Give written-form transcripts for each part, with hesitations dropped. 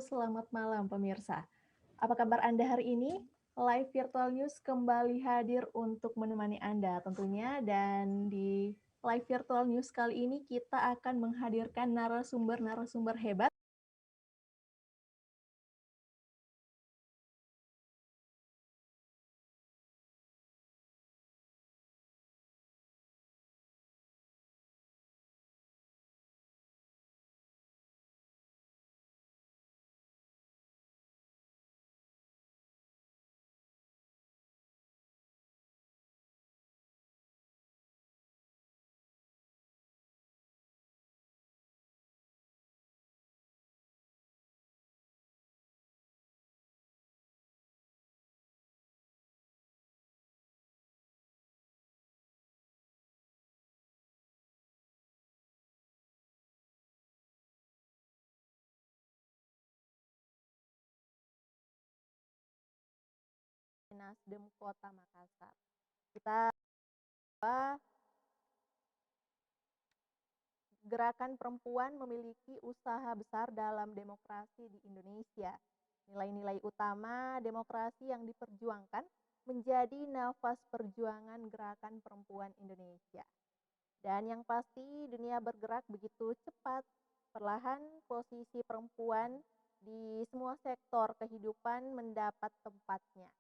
selamat malam pemirsa. Apa kabar Anda hari ini? Live Virtual News kembali hadir untuk menemani Anda tentunya, dan di Live Virtual News kali ini kita akan menghadirkan narasumber-narasumber hebat Nasdem Kota Makassar. Kita gerakan perempuan memiliki usaha besar dalam demokrasi di Indonesia. Nilai-nilai utama demokrasi yang diperjuangkan menjadi nafas perjuangan gerakan perempuan Indonesia. Dan yang pasti dunia bergerak begitu cepat, perlahan posisi perempuan di semua sektor kehidupan mendapat tempatnya.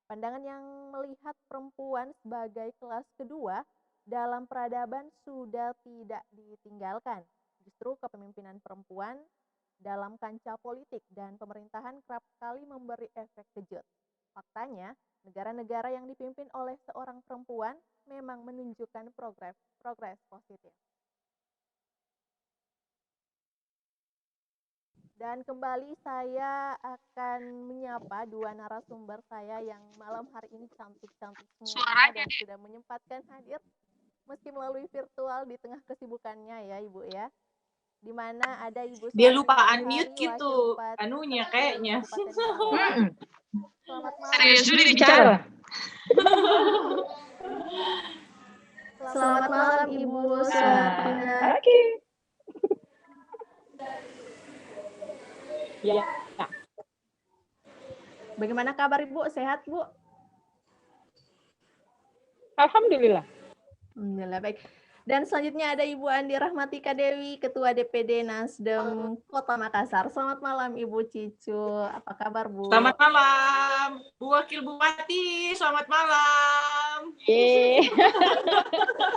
Pandangan yang melihat perempuan sebagai kelas kedua dalam peradaban sudah tidak ditinggalkan. Justru kepemimpinan perempuan dalam kancah politik dan pemerintahan kerap kali memberi efek kejut. Faktanya, negara-negara yang dipimpin oleh seorang perempuan memang menunjukkan progres positif. Dan kembali saya akan menyapa dua narasumber saya yang malam hari ini cantik-cantik semua dan sudah menyempatkan hadir meski melalui virtual di tengah kesibukannya ya Ibu ya. Di mana ada Ibu Dia Suharti lupa Matahari, unmute gitu Wakil anunya Bupati kayaknya. Kabupaten Maros. Selamat malam. Serius dulu bicara. Selamat malam Ibu Suharti. Oke. Ya. Bagaimana kabar Ibu? Sehat Bu? Alhamdulillah. Alhamdulillah baik. Dan selanjutnya ada Ibu Andi Rahmatika Dewi, Ketua DPD Nasdem Kota Makassar. Selamat malam Ibu Cicu. Apa kabar Bu? Selamat malam, Bu Wakil Bupati. Selamat malam.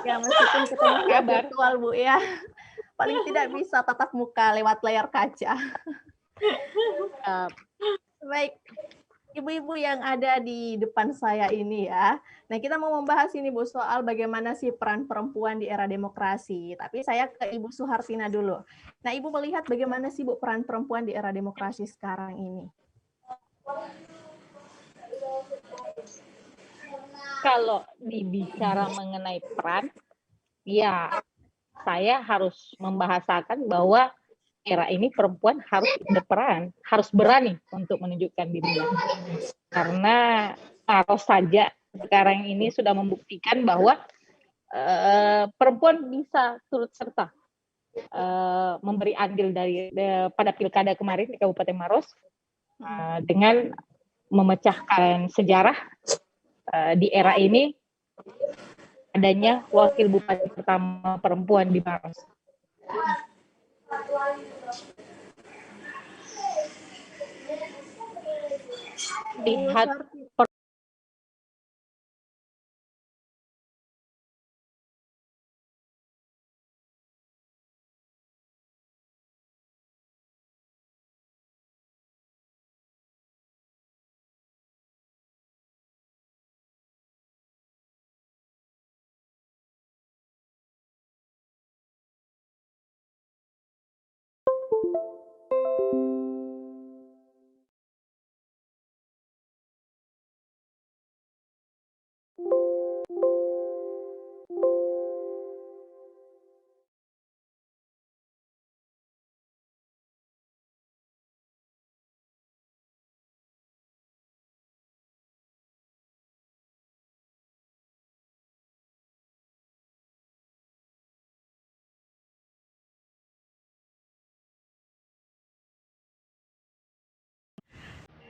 Ya meskipun ketemu virtual Bu ya, paling tidak bisa tatap muka lewat layar kaca. Baik, ibu-ibu yang ada di depan saya ini ya. Nah, kita mau membahas ini Bu soal bagaimana sih peran perempuan di era demokrasi. Tapi saya ke Ibu Suhartina dulu. Nah, Ibu melihat bagaimana sih Bu peran perempuan di era demokrasi sekarang ini? Kalau dibicara mengenai peran, ya saya harus membahasakan bahwa era ini perempuan harus berperan, harus berani untuk menunjukkan dirinya. Karena harus saja sekarang ini sudah membuktikan bahwa perempuan bisa turut serta memberi andil pada pilkada kemarin di Kabupaten Maros dengan memecahkan sejarah di era ini adanya wakil bupati pertama perempuan di Maros. Lihat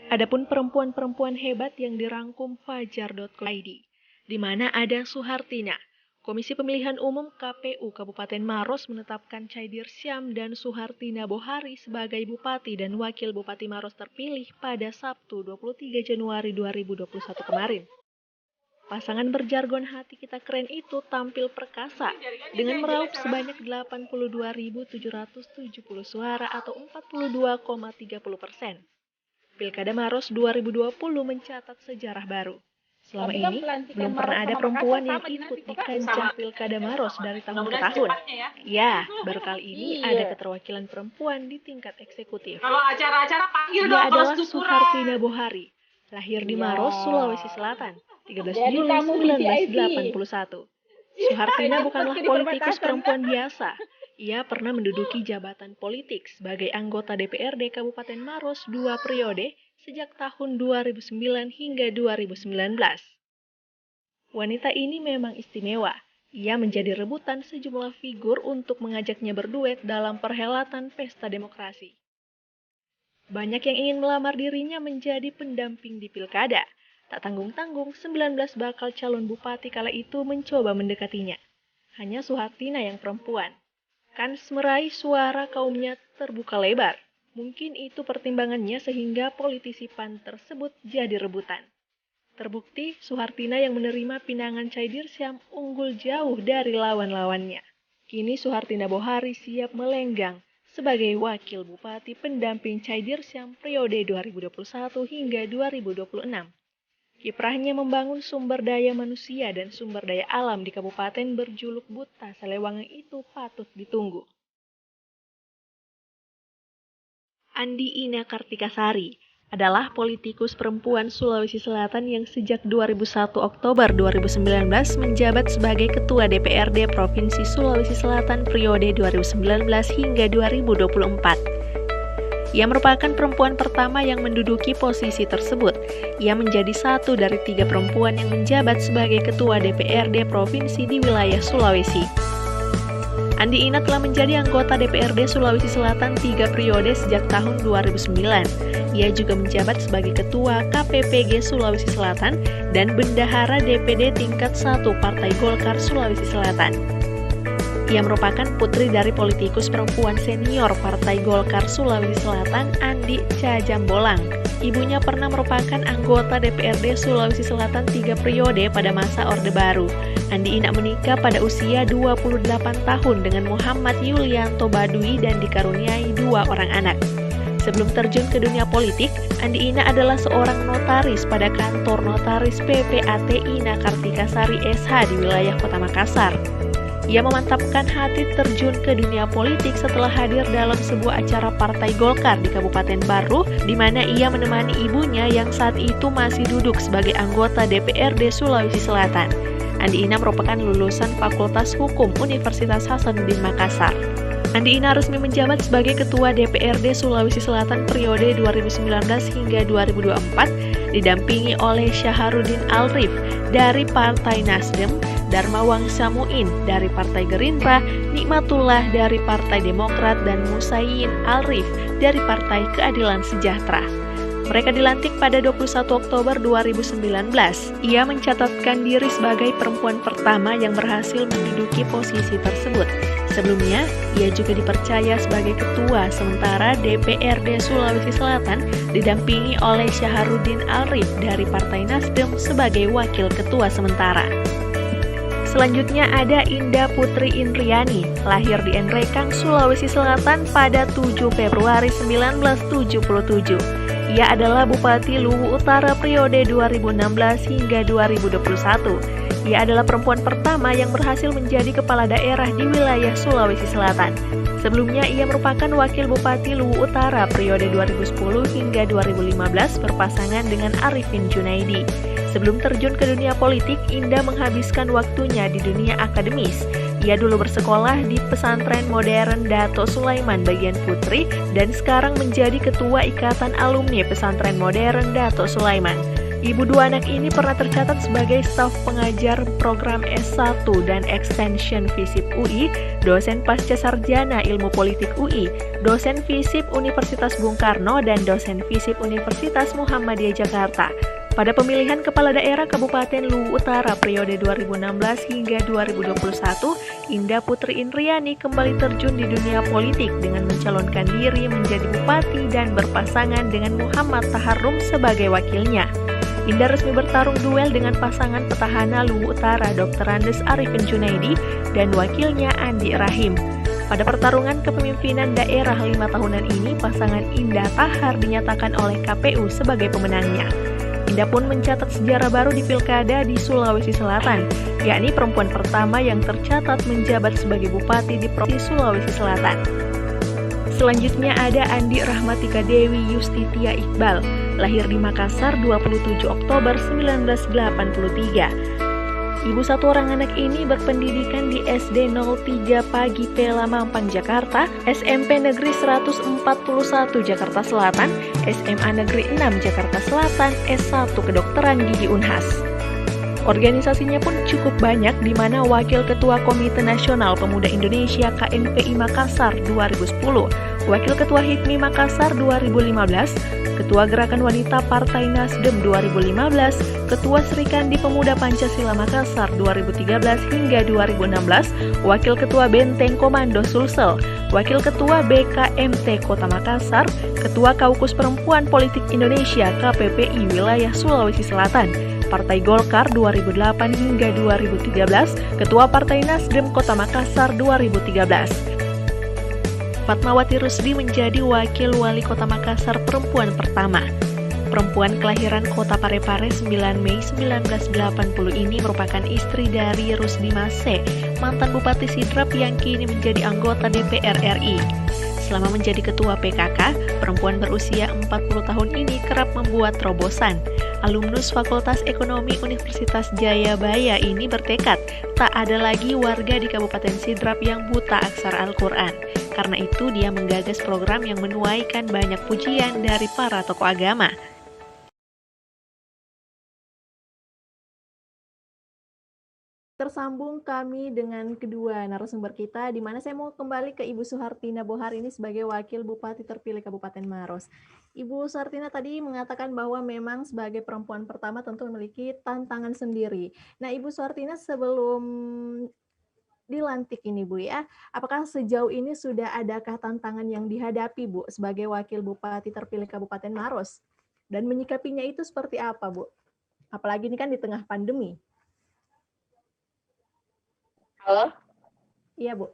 Adapun perempuan-perempuan hebat yang dirangkum fajar.co.id, di mana ada Suhartina. Komisi Pemilihan Umum KPU Kabupaten Maros menetapkan Chaidir Syam dan Suhartina Bohari sebagai Bupati dan Wakil Bupati Maros terpilih pada Sabtu 23 Januari 2021 kemarin. Pasangan berjargon hati kita keren itu tampil perkasa dengan meraup sebanyak 82.770 suara atau 42,30%. Pilkada Maros 2020 mencatat sejarah baru. Selama ini, belum pernah ada perempuan yang ikut di kancah Pilkada Maros dari tahun ke tahun. Ya, baru kali ini ada keterwakilan perempuan di tingkat eksekutif. Kalau acara-acara panggil Dia dong adalah kalau syukuran. Suhartina Bohari, lahir di Maros, Sulawesi Selatan, 13 Juli 1981. Suhartina bukanlah politikus perempuan biasa. Ia pernah menduduki jabatan politik sebagai anggota DPRD Kabupaten Maros 2 periode sejak tahun 2009 hingga 2019. Wanita ini memang istimewa. Ia menjadi rebutan sejumlah figur untuk mengajaknya berduet dalam perhelatan pesta demokrasi. Banyak yang ingin melamar dirinya menjadi pendamping di pilkada. Tak tanggung-tanggung, 19 bakal calon bupati kala itu mencoba mendekatinya. Hanya Suhartina yang perempuan. Kans meraih suara kaumnya terbuka lebar. Mungkin itu pertimbangannya sehingga politisi PAN tersebut jadi rebutan. Terbukti, Suhartina yang menerima pinangan Chaidir Syam unggul jauh dari lawan-lawannya. Kini Suhartina Bohari siap melenggang sebagai wakil bupati pendamping Chaidir Syam periode 2021 hingga 2026. Kiprahnya membangun sumber daya manusia dan sumber daya alam di kabupaten berjuluk Buta Salewangan itu patut ditunggu. Andi Ina Kartikasari adalah politikus perempuan Sulawesi Selatan yang sejak 2001 Oktober 2019 menjabat sebagai Ketua DPRD Provinsi Sulawesi Selatan periode 2019 hingga 2024. Ia merupakan perempuan pertama yang menduduki posisi tersebut. Ia menjadi satu dari 3 perempuan yang menjabat sebagai Ketua DPRD Provinsi di wilayah Sulawesi. Andi Ina telah menjadi anggota DPRD Sulawesi Selatan 3 periode sejak tahun 2009. Ia juga menjabat sebagai Ketua KPPG Sulawesi Selatan dan Bendahara DPD tingkat 1 Partai Golkar Sulawesi Selatan. Ia merupakan putri dari politikus perempuan senior Partai Golkar Sulawesi Selatan, Andi Cajambolang. Ibunya pernah merupakan anggota DPRD Sulawesi Selatan 3 periode pada masa Orde Baru. Andi Ina menikah pada usia 28 tahun dengan Muhammad Yulianto Badui dan dikaruniai 2 orang anak. Sebelum terjun ke dunia politik, Andi Ina adalah seorang notaris pada kantor notaris PPAT Ina Kartikasari SH di wilayah Kota Makassar. Ia memantapkan hati terjun ke dunia politik setelah hadir dalam sebuah acara Partai Golkar di Kabupaten Baru, di mana ia menemani ibunya yang saat itu masih duduk sebagai anggota DPRD Sulawesi Selatan. Andi Ina merupakan lulusan Fakultas Hukum Universitas Hasanuddin Makassar. Andi Ina resmi menjabat sebagai Ketua DPRD Sulawesi Selatan periode 2019 hingga 2024, didampingi oleh Syaharudin Alrif dari Partai Nasdem, Darmawang Samuin dari Partai Gerindra, Nikmatullah dari Partai Demokrat, dan Musaiin Alrif dari Partai Keadilan Sejahtera. Mereka dilantik pada 21 Oktober 2019. Ia mencatatkan diri sebagai perempuan pertama yang berhasil menduduki posisi tersebut. Sebelumnya, ia juga dipercaya sebagai ketua sementara DPRD Sulawesi Selatan didampingi oleh Syaharudin Alrif dari Partai Nasdem sebagai wakil ketua sementara. Selanjutnya ada Indah Putri Indriani, lahir di Enrekang, Sulawesi Selatan pada 7 Februari 1977. Ia adalah Bupati Luwu Utara periode 2016 hingga 2021. Ia adalah perempuan pertama yang berhasil menjadi kepala daerah di wilayah Sulawesi Selatan. Sebelumnya ia merupakan Wakil Bupati Luwu Utara periode 2010 hingga 2015 berpasangan dengan Arifin Junaidi. Sebelum terjun ke dunia politik, Indah menghabiskan waktunya di dunia akademis. Ia dulu bersekolah di Pesantren Modern Dato Sulaiman bagian Putri dan sekarang menjadi Ketua Ikatan Alumni Pesantren Modern Dato Sulaiman. Ibu dua anak ini pernah tercatat sebagai staf pengajar program S1 dan Extension FISIP UI, dosen pasca sarjana ilmu politik UI, dosen FISIP Universitas Bung Karno, dan dosen FISIP Universitas Muhammadiyah Jakarta. Pada pemilihan Kepala Daerah Kabupaten Luwu Utara periode 2016 hingga 2021, Indah Putri Indriani kembali terjun di dunia politik dengan mencalonkan diri menjadi bupati dan berpasangan dengan Muhammad Taharum sebagai wakilnya. Indah resmi bertarung duel dengan pasangan petahana Luwu Utara Dr. Andes Arifin Junaidi dan wakilnya Andi Rahim. Pada pertarungan kepemimpinan daerah 5 tahunan ini, pasangan Indah Tahar dinyatakan oleh KPU sebagai pemenangnya. Indah pun mencatat sejarah baru di pilkada di Sulawesi Selatan, yakni perempuan pertama yang tercatat menjabat sebagai bupati di Provinsi Sulawesi Selatan. Selanjutnya ada Andi Rahmatika Dewi Yustitia Iqbal, lahir di Makassar 27 Oktober 1983. Ibu satu orang anak ini berpendidikan di SD 03 Pagi Pela Mampang, Jakarta, SMP Negeri 141 Jakarta Selatan, SMA Negeri 6 Jakarta Selatan, S1 Kedokteran Gigi Unhas. Organisasinya pun cukup banyak, di mana Wakil Ketua Komite Nasional Pemuda Indonesia KNPI Makassar 2010, Wakil Ketua HIPMI Makassar 2015, Ketua Gerakan Wanita Partai Nasdem 2015, Ketua Serikandi Pemuda Pancasila Makassar 2013 hingga 2016, Wakil Ketua Benteng Komando Sulsel, Wakil Ketua BKMT Kota Makassar, Ketua Kaukus Perempuan Politik Indonesia KPPI Wilayah Sulawesi Selatan, Partai Golkar 2008 hingga 2013, Ketua Partai Nasdem Kota Makassar 2013. Fatmawati Rusdi menjadi Wakil Wali Kota Makassar perempuan pertama. Perempuan kelahiran Kota Parepare 9 Mei 1980 ini merupakan istri dari Rusdi Mase, mantan Bupati Sidrap yang kini menjadi anggota DPR RI. Selama menjadi ketua PKK, perempuan berusia 40 tahun ini kerap membuat terobosan. Alumnus Fakultas Ekonomi Universitas Jayabaya ini bertekad tak ada lagi warga di Kabupaten Sidrap yang buta aksara Al-Quran. Karena itu dia menggagas program yang menuaikan banyak pujian dari para tokoh agama. Tersambung kami dengan kedua narasumber kita, di mana saya mau kembali ke Ibu Suhartina Bohar ini sebagai Wakil Bupati terpilih Kabupaten Maros. Ibu Suhartina tadi mengatakan bahwa memang sebagai perempuan pertama tentu memiliki tantangan sendiri. Nah, Ibu Suhartina sebelum dilantik ini, Bu, ya, apakah sejauh ini sudah adakah tantangan yang dihadapi, Bu, sebagai Wakil Bupati terpilih Kabupaten Maros? Dan menyikapinya itu seperti apa, Bu? Apalagi ini kan di tengah pandemi. Halo? Iya, Bu.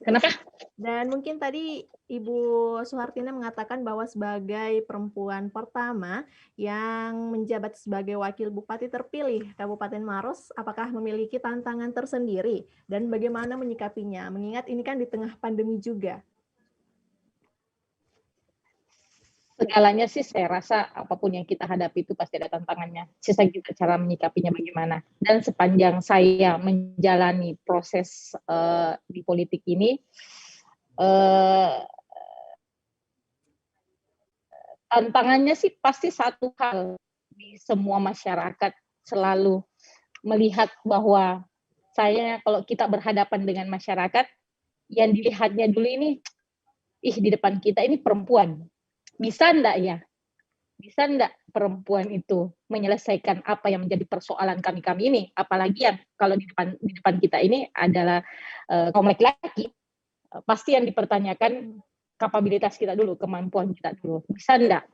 Kenapa? Dan mungkin tadi Ibu Suhartina mengatakan bahwa sebagai perempuan pertama yang menjabat sebagai Wakil Bupati terpilih Kabupaten Maros, apakah memiliki tantangan tersendiri dan bagaimana menyikapinya? Mengingat ini kan di tengah pandemi juga. Segalanya sih saya rasa apapun yang kita hadapi itu pasti ada tantangannya. Sisa kita cara menyikapinya bagaimana. Dan sepanjang saya menjalani proses di politik ini, tantangannya sih pasti satu hal, di semua masyarakat selalu melihat bahwa kalau kita berhadapan dengan masyarakat, yang dilihatnya dulu ini, di depan kita ini perempuan. Bisa enggak ya? Bisa enggak perempuan itu menyelesaikan apa yang menjadi persoalan kami ini? Apalagi yang kalau di depan kita ini adalah kaum laki-laki. Pasti yang dipertanyakan kapabilitas kita dulu, kemampuan kita dulu. Bisa enggak?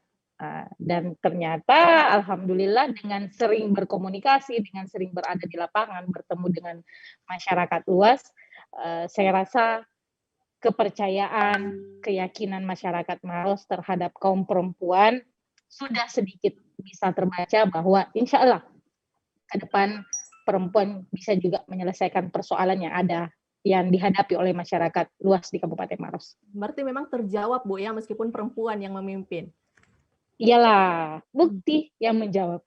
Dan ternyata alhamdulillah dengan sering berkomunikasi, dengan sering berada di lapangan, bertemu dengan masyarakat luas, saya rasa kepercayaan, keyakinan masyarakat Maros terhadap kaum perempuan sudah sedikit bisa terbaca bahwa insya Allah ke depan perempuan bisa juga menyelesaikan persoalan yang ada yang dihadapi oleh masyarakat luas di Kabupaten Maros. Berarti memang terjawab, Bu, ya, meskipun perempuan yang memimpin. Iyalah, bukti yang menjawab.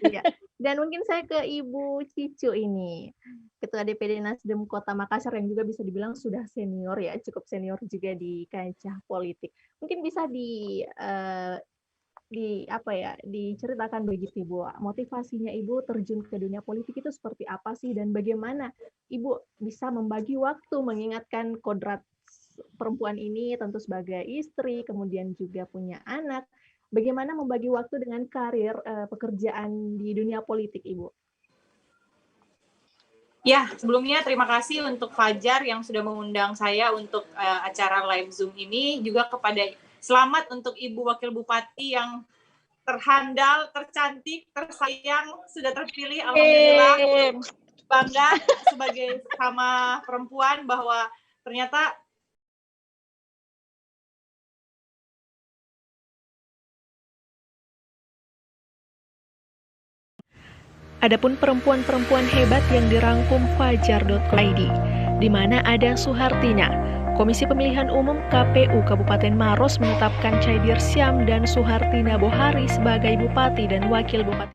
Iya. Dan mungkin saya ke Ibu Cicu ini, Ketua DPD Nasdem Kota Makassar yang juga bisa dibilang sudah senior ya, cukup senior juga di kancah politik. Mungkin bisa diceritakan begitu Ibu, motivasinya Ibu terjun ke dunia politik itu seperti apa sih, dan bagaimana Ibu bisa membagi waktu mengingatkan kodrat perempuan ini tentu sebagai istri, kemudian juga punya anak, bagaimana membagi waktu dengan karir pekerjaan di dunia politik Ibu? Ya, sebelumnya terima kasih untuk Fajar yang sudah mengundang saya untuk acara live Zoom ini, juga kepada selamat untuk Ibu Wakil Bupati yang terhandal, tercantik, tersayang, sudah terpilih. Alhamdulillah, bangga sebagai sama perempuan bahwa ternyata Adapun perempuan-perempuan hebat yang dirangkum fajar.id, di mana ada Suhartina. Komisi Pemilihan Umum KPU Kabupaten Maros menetapkan Chaidir Syam dan Suhartina Bohari sebagai Bupati dan Wakil Bupati.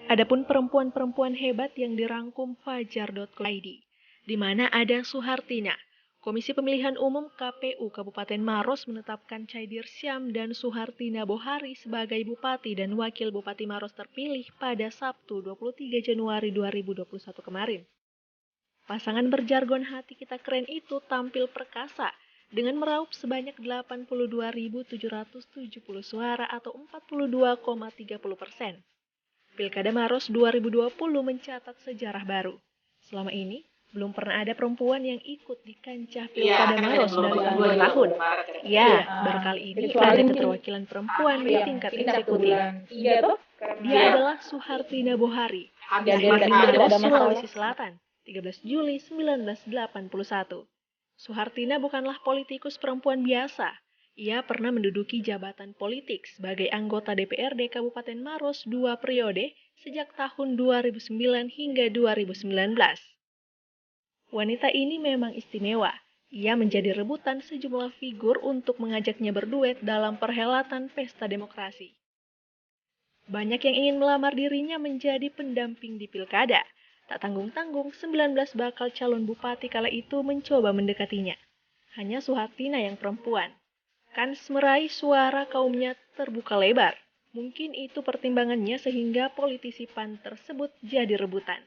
Adapun perempuan-perempuan hebat yang dirangkum fajar.id, di mana ada Suhartina. Komisi Pemilihan Umum KPU Kabupaten Maros menetapkan Chaidir Syam dan Suhartina Bohari sebagai Bupati dan Wakil Bupati Maros terpilih pada Sabtu 23 Januari 2021 kemarin. Pasangan berjargon hati kita keren itu tampil perkasa dengan meraup sebanyak 82.770 suara atau 42,30%. Pilkada Maros 2020 mencatat sejarah baru. Selama ini, belum pernah ada perempuan yang ikut di kancah Pilkada Maros dari tahun ke tahun. Ya, baru kali ini ada keterwakilan perempuan di tingkat eksekutif. Dia adalah Suhartina Bohari, dari Maros, Sulawesi Selatan, 13 Juli 1981. Suhartina bukanlah politikus perempuan biasa. Ia pernah menduduki jabatan politik sebagai anggota DPRD Kabupaten Maros 2 periode sejak tahun 2009 hingga 2019. Wanita ini memang istimewa. Ia menjadi rebutan sejumlah figur untuk mengajaknya berduet dalam perhelatan pesta demokrasi. Banyak yang ingin melamar dirinya menjadi pendamping di pilkada. Tak tanggung-tanggung, 19 bakal calon bupati kala itu mencoba mendekatinya. Hanya Suhartina yang perempuan. Kans meraih suara kaumnya terbuka lebar. Mungkin itu pertimbangannya sehingga politisi PAN tersebut jadi rebutan.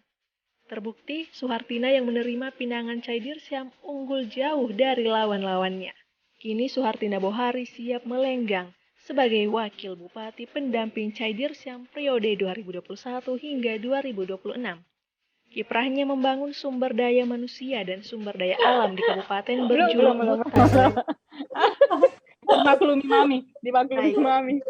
Terbukti Suhartina yang menerima pinangan Chaidir Syam unggul jauh dari lawan-lawannya. Kini Suhartina Bohari siap melenggang sebagai wakil bupati pendamping Chaidir Syam periode 2021 hingga 2026. Kiprahnya membangun sumber daya manusia dan sumber daya alam di kabupaten berjuluk Mutakhir. dimaklumi mami.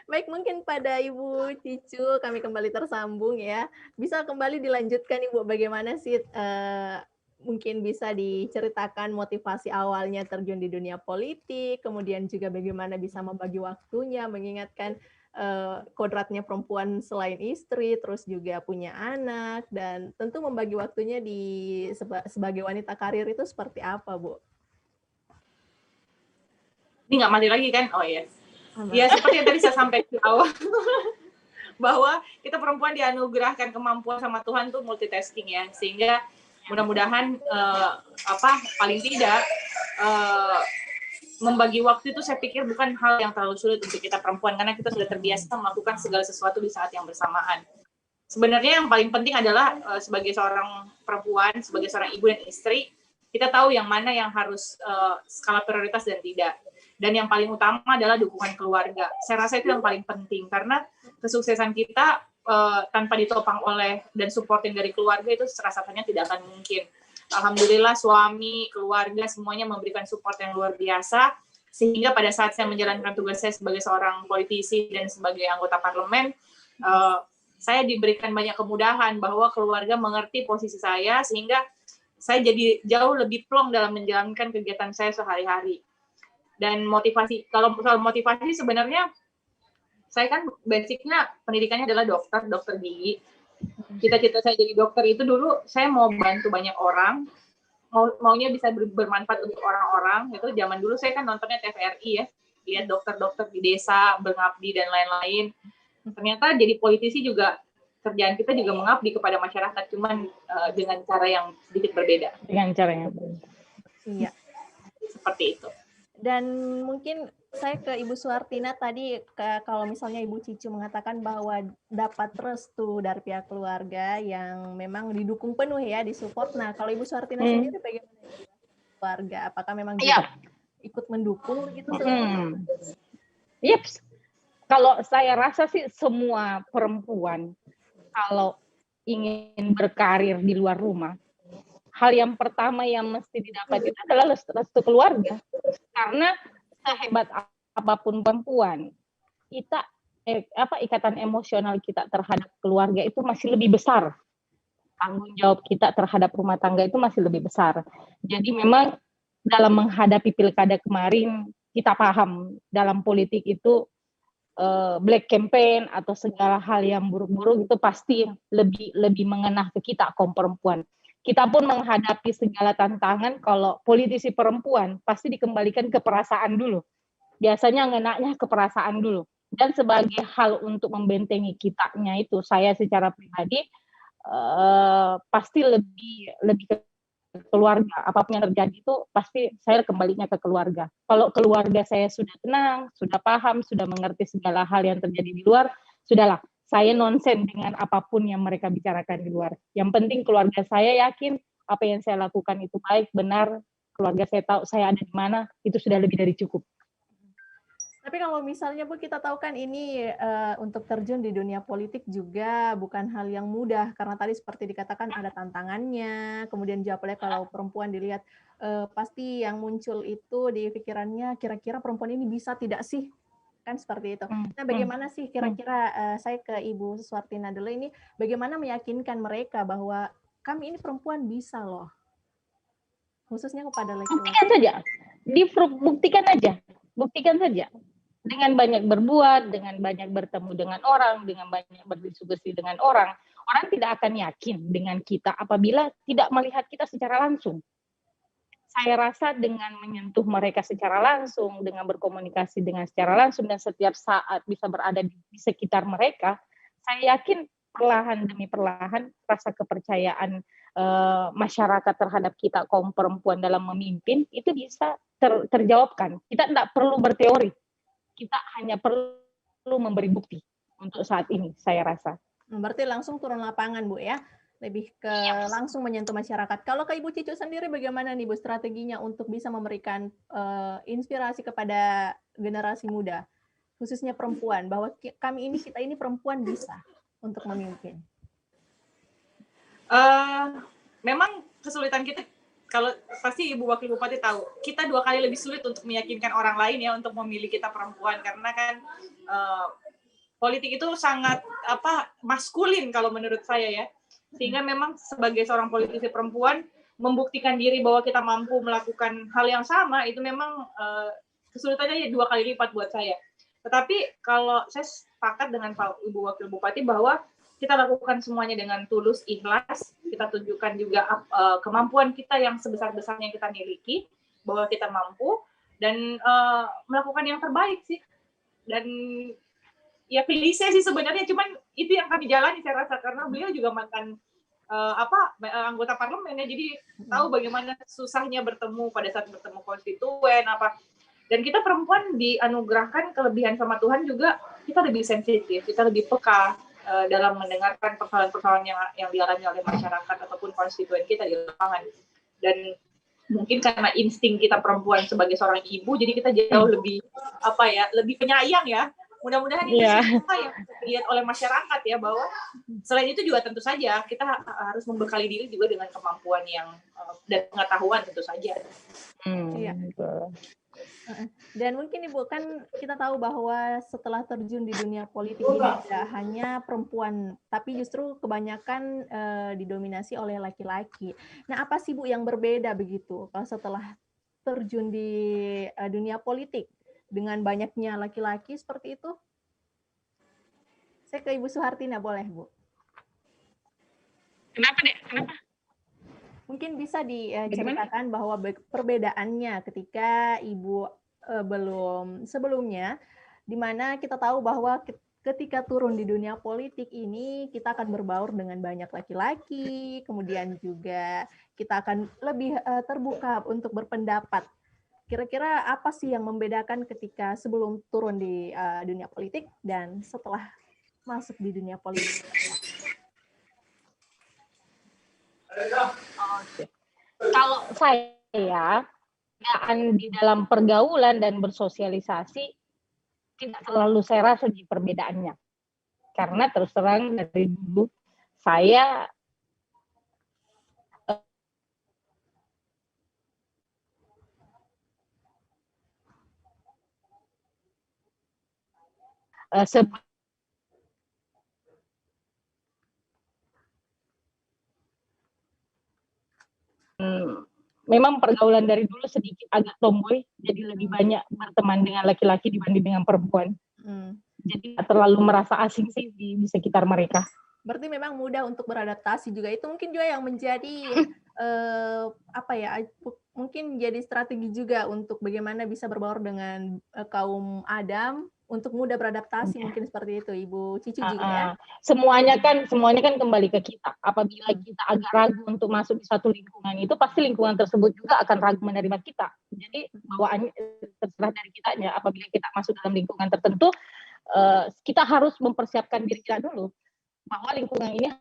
Baik, mungkin pada Ibu Cicu kami kembali tersambung ya. Bisa kembali dilanjutkan Ibu, bagaimana sih mungkin bisa diceritakan motivasi awalnya terjun di dunia politik, kemudian juga bagaimana bisa membagi waktunya, mengingatkan kodratnya perempuan selain istri, terus juga punya anak, dan tentu membagi waktunya sebagai wanita karir itu seperti apa, Bu? ini nggak mati lagi kan? Oh iya. Ya seperti yang tadi saya sampaikan di awal bahwa kita perempuan dianugerahkan kemampuan sama Tuhan tuh multitasking ya, sehingga mudah-mudahan paling tidak membagi waktu itu saya pikir bukan hal yang terlalu sulit untuk kita perempuan, karena kita sudah terbiasa melakukan segala sesuatu di saat yang bersamaan. Sebenarnya yang paling penting adalah sebagai seorang perempuan, sebagai seorang ibu dan istri, kita tahu yang mana yang harus skala prioritas dan tidak. Dan yang paling utama adalah dukungan keluarga. Saya rasa itu yang paling penting, karena kesuksesan kita tanpa ditopang oleh dan supporting dari keluarga itu rasanya tidak akan mungkin. Alhamdulillah suami, keluarga semuanya memberikan support yang luar biasa, sehingga pada saat saya menjalankan tugas saya sebagai seorang politisi dan sebagai anggota parlemen, saya diberikan banyak kemudahan bahwa keluarga mengerti posisi saya, sehingga saya jadi jauh lebih plong dalam menjalankan kegiatan saya sehari-hari. Dan motivasi, kalau soal motivasi sebenarnya saya kan basicnya pendidikannya adalah dokter gigi. Cita-cita saya jadi dokter itu dulu saya mau bantu banyak orang, maunya bisa bermanfaat untuk orang-orang. Itu zaman dulu saya kan nontonnya TVRI ya, lihat dokter-dokter di desa mengabdi dan lain-lain. Ternyata jadi politisi juga kerjaan kita juga mengabdi kepada masyarakat, cuman dengan cara yang sedikit berbeda. Dengan cara yang berbeda. Iya. Seperti itu. Dan mungkin saya ke Ibu Suhartina tadi, kalau misalnya Ibu Cicu mengatakan bahwa dapat restu dari pihak keluarga yang memang didukung penuh ya, disupport. Nah, kalau Ibu Suhartina sendiri bagaimana keluarga? Apakah memang juga ikut mendukung begitu? Yep. Kalau saya rasa sih semua perempuan kalau ingin berkarir di luar rumah, hal yang pertama yang mesti didapat itu adalah restu keluarga. Karena sehebat apapun perempuan, kita ikatan emosional kita terhadap keluarga itu masih lebih besar. Tanggung jawab kita terhadap rumah tangga itu masih lebih besar. Jadi memang dalam menghadapi pilkada kemarin, kita paham dalam politik itu black campaign atau segala hal yang buruk-buruk itu pasti lebih mengena ke kita kaum perempuan. Kita pun menghadapi segala tantangan, kalau politisi perempuan pasti dikembalikan ke perasaan dulu. Biasanya ngenaknya ke perasaan dulu. Dan sebagai hal untuk membentengi kitanya itu, saya secara pribadi pasti lebih ke keluarga. Apapun yang terjadi itu pasti saya kembalinya ke keluarga. Kalau keluarga saya sudah tenang, sudah paham, sudah mengerti segala hal yang terjadi di luar, sudahlah, saya nonsen dengan apapun yang mereka bicarakan di luar. Yang penting keluarga saya yakin apa yang saya lakukan itu baik, benar, keluarga saya tahu saya ada di mana, itu sudah lebih dari cukup. Tapi kalau misalnya Bu, kita tahu kan ini untuk terjun di dunia politik juga bukan hal yang mudah, karena tadi seperti dikatakan ada tantangannya, kemudian juga apalagi kalau perempuan dilihat pasti yang muncul itu di pikirannya, kira-kira perempuan ini bisa tidak sih? Kan seperti itu. Nah, bagaimana sih kira-kira saya ke Ibu Suhartina dulu ini, bagaimana meyakinkan mereka bahwa kami ini perempuan bisa loh, khususnya kepada laki-laki. Buktikan saja, buktikan saja. Dengan banyak berbuat, dengan banyak bertemu dengan orang, dengan banyak berdiskusi dengan orang, orang tidak akan yakin dengan kita apabila tidak melihat kita secara langsung. Saya rasa dengan menyentuh mereka secara langsung, dengan berkomunikasi dengan secara langsung, dan setiap saat bisa berada di sekitar mereka, saya yakin perlahan demi perlahan rasa kepercayaan masyarakat terhadap kita kaum perempuan dalam memimpin itu bisa terjawabkan. Kita tidak perlu berteori, kita hanya perlu memberi bukti untuk saat ini, saya rasa. Berarti langsung turun lapangan, Bu, ya? Lebih ke langsung menyentuh masyarakat. Kalau ke Ibu Cicu sendiri bagaimana nih, Bu, strateginya untuk bisa memberikan inspirasi kepada generasi muda, khususnya perempuan, bahwa kita ini perempuan bisa untuk memimpin? Memang kesulitan kita, kalau pasti Ibu Wakil Bupati tahu, kita 2 kali lebih sulit untuk meyakinkan orang lain ya untuk memilih kita perempuan, karena kan politik itu sangat maskulin kalau menurut saya ya, sehingga memang sebagai seorang politisi perempuan membuktikan diri bahwa kita mampu melakukan hal yang sama itu memang kesulitannya 2 kali lipat buat saya. Tetapi kalau saya sepakat dengan Pak Ibu Wakil Bupati bahwa kita lakukan semuanya dengan tulus, ikhlas, kita tunjukkan juga kemampuan kita yang sebesar-besarnya kita miliki, bahwa kita mampu, dan melakukan yang terbaik sih. Dan ya klise sih sebenarnya, cuman itu yang kami jalani saya rasa, karena beliau juga mantan anggota parlemen ya, jadi tahu bagaimana susahnya bertemu pada saat bertemu konstituen dan kita perempuan dianugerahkan kelebihan sama Tuhan juga, kita lebih sensitif, kita lebih peka dalam mendengarkan persoalan-persoalan yang dialami oleh masyarakat ataupun konstituen kita di lapangan. Dan mungkin karena insting kita perempuan sebagai seorang ibu, jadi kita jauh lebih lebih penyayang ya. Mudah-mudahan itu semua yang dilihat oleh masyarakat ya, bahwa selain itu juga tentu saja kita harus membekali diri juga dengan kemampuan yang dan pengetahuan tentu saja. Iya. Dan mungkin Ibu, kan kita tahu bahwa setelah terjun di dunia politik ini tidak hanya perempuan, tapi justru kebanyakan didominasi oleh laki-laki. Nah, apa sih Bu yang berbeda begitu kalau setelah terjun di dunia politik dengan banyaknya laki-laki seperti itu? Saya ke Ibu Suhartina boleh, Bu? Kenapa, Dek? Kenapa? Mungkin bisa Bagaimana? diceritakan bahwa perbedaannya ketika Ibu belum sebelumnya, di mana kita tahu bahwa ketika turun di dunia politik ini kita akan berbaur dengan banyak laki-laki, kemudian juga kita akan lebih terbuka untuk berpendapat. Kira-kira apa sih yang membedakan ketika sebelum turun di dunia politik dan setelah masuk di dunia politik? Kalau saya di dalam pergaulan dan bersosialisasi tidak selalu saya rasa di perbedaannya. Karena terus terang dari dulu saya memang pergaulan dari dulu sedikit agak tomboy, jadi lebih banyak berteman dengan laki-laki dibanding dengan perempuan. Jadi tidak terlalu merasa asing sih di sekitar mereka. Berarti memang mudah untuk beradaptasi juga. Itu mungkin juga yang menjadi mungkin jadi strategi juga untuk bagaimana bisa berbaur dengan kaum Adam untuk mudah beradaptasi, mungkin seperti itu, Ibu Cici juga ya. Semuanya kan kembali ke kita. Apabila kita agak ragu untuk masuk di suatu lingkungan itu, pasti lingkungan tersebut juga akan ragu menerima kita. Jadi bawaannya terserah dari kitanya. Apabila kita masuk dalam lingkungan tertentu, kita harus mempersiapkan diri kita dulu bahwa lingkungan ini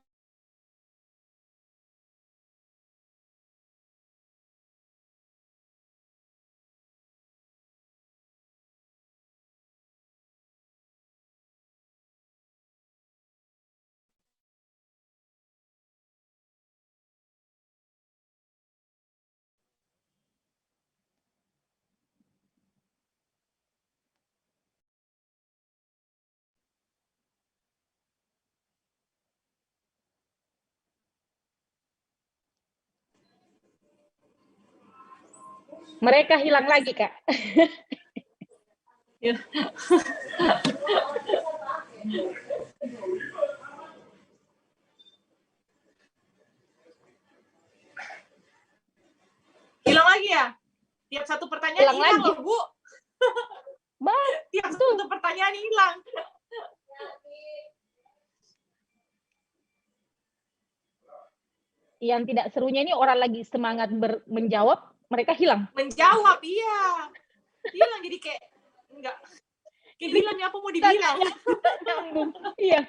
mereka hilang lagi, Kak. Hilang lagi ya? Tiap satu pertanyaan hilang loh, Bu. Tiap satu pertanyaan hilang. Yang tidak serunya ini orang lagi semangat menjawab, mereka hilang. Menjawab, iya. Hilang jadi kayak enggak. Kayak hilang apa mau dibilang. Iya.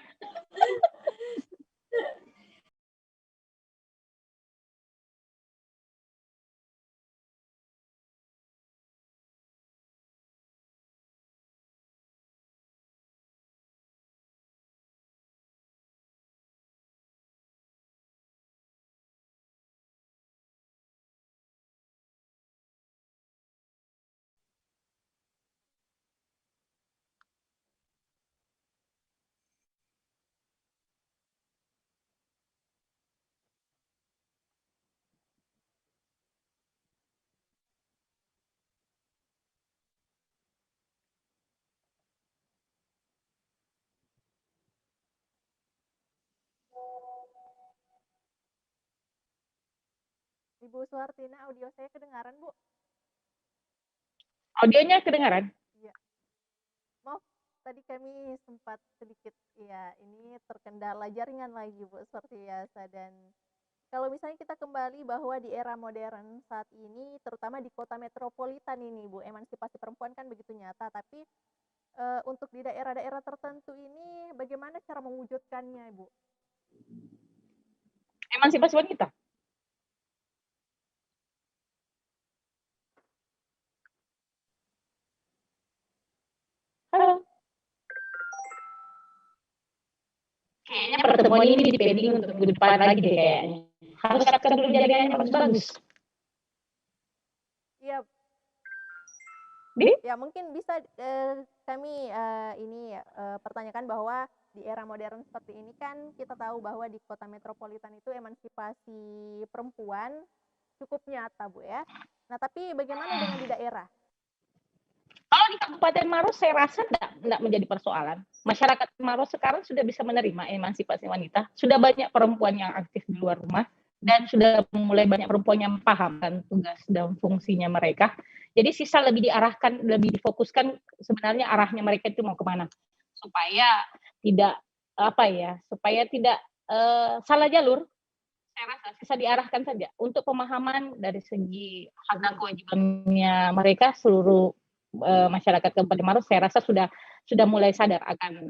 Ibu Suhartina, audio saya kedengaran, Bu? Audionya kedengaran? Iya. Maaf, tadi kami sempat sedikit, ya ini terkendala jaringan lagi, Bu, seperti biasa. Dan kalau misalnya kita kembali bahwa di era modern saat ini, terutama di kota metropolitan ini, Bu, emansipasi perempuan kan begitu nyata. Tapi untuk di daerah-daerah tertentu ini, bagaimana cara mewujudkannya, Bu? Emansipasi wanita. Halo. Kayaknya pertemuan ini dipending untuk minggu depan lagi deh kayaknya. Harus siapkan dulu jaringannya bagus-bagus. Iya. Ya mungkin bisa kami pertanyakan bahwa di era modern seperti ini kan kita tahu bahwa di kota metropolitan itu emansipasi perempuan cukup nyata, Bu ya. Nah, tapi bagaimana dengan di daerah? Kalau di Kabupaten Maros saya rasa tidak menjadi persoalan. Masyarakat Maros sekarang sudah bisa menerima emansipasi wanita. Sudah banyak perempuan yang aktif di luar rumah. dan sudah mulai banyak perempuan yang paham kan tugas dan fungsinya mereka. Jadi sisa lebih diarahkan, lebih difokuskan sebenarnya arahnya mereka itu mau kemana, supaya tidak supaya tidak salah jalur. Saya rasa sisa diarahkan saja untuk pemahaman dari segi hak dan kewajibannya mereka. Seluruh masyarakat Kabupaten Maros saya rasa sudah mulai sadar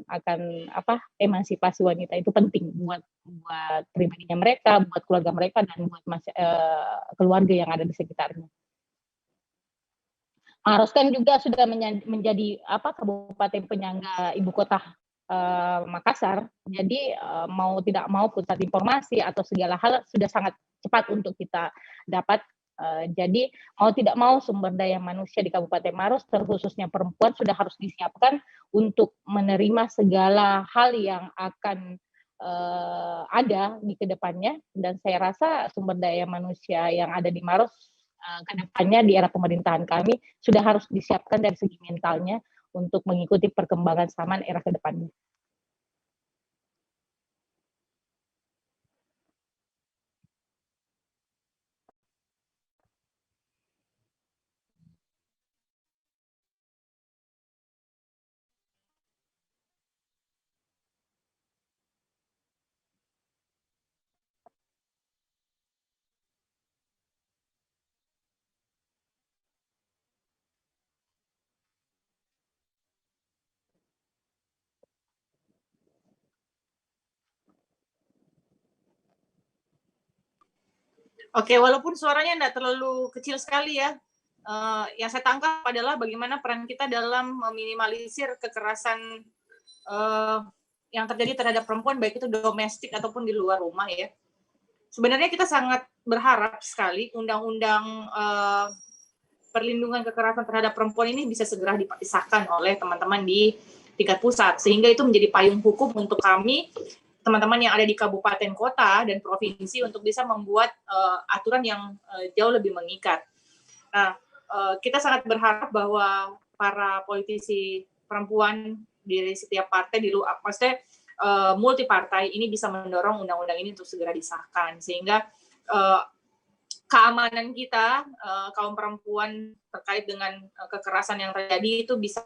akan emansipasi wanita itu penting buat pribadinya mereka, buat keluarga mereka, dan buat keluarga yang ada di sekitarnya. Maros kan juga sudah menjadi kabupaten penyangga ibu kota Makassar. Jadi mau tidak mau pusat informasi atau segala hal sudah sangat cepat untuk kita dapat. Jadi mau tidak mau sumber daya manusia di Kabupaten Maros, terkhususnya perempuan, sudah harus disiapkan untuk menerima segala hal yang akan ada di kedepannya. Dan saya rasa sumber daya manusia yang ada di Maros kedepannya di era pemerintahan kami sudah harus disiapkan dari segi mentalnya untuk mengikuti perkembangan zaman era kedepannya. Oke, walaupun suaranya tidak terlalu kecil sekali ya, yang saya tangkap adalah bagaimana peran kita dalam meminimalisir kekerasan yang terjadi terhadap perempuan, baik itu domestik ataupun di luar rumah ya. Sebenarnya kita sangat berharap sekali undang-undang perlindungan kekerasan terhadap perempuan ini bisa segera disahkan oleh teman-teman di tingkat pusat, sehingga itu menjadi payung hukum untuk kami, teman-teman yang ada di kabupaten, kota, dan provinsi untuk bisa membuat aturan yang jauh lebih mengikat. Nah, kita sangat berharap bahwa para politisi perempuan di setiap partai, maksudnya multi partai ini bisa mendorong undang-undang ini untuk segera disahkan, sehingga keamanan kita, kaum perempuan terkait dengan kekerasan yang terjadi itu bisa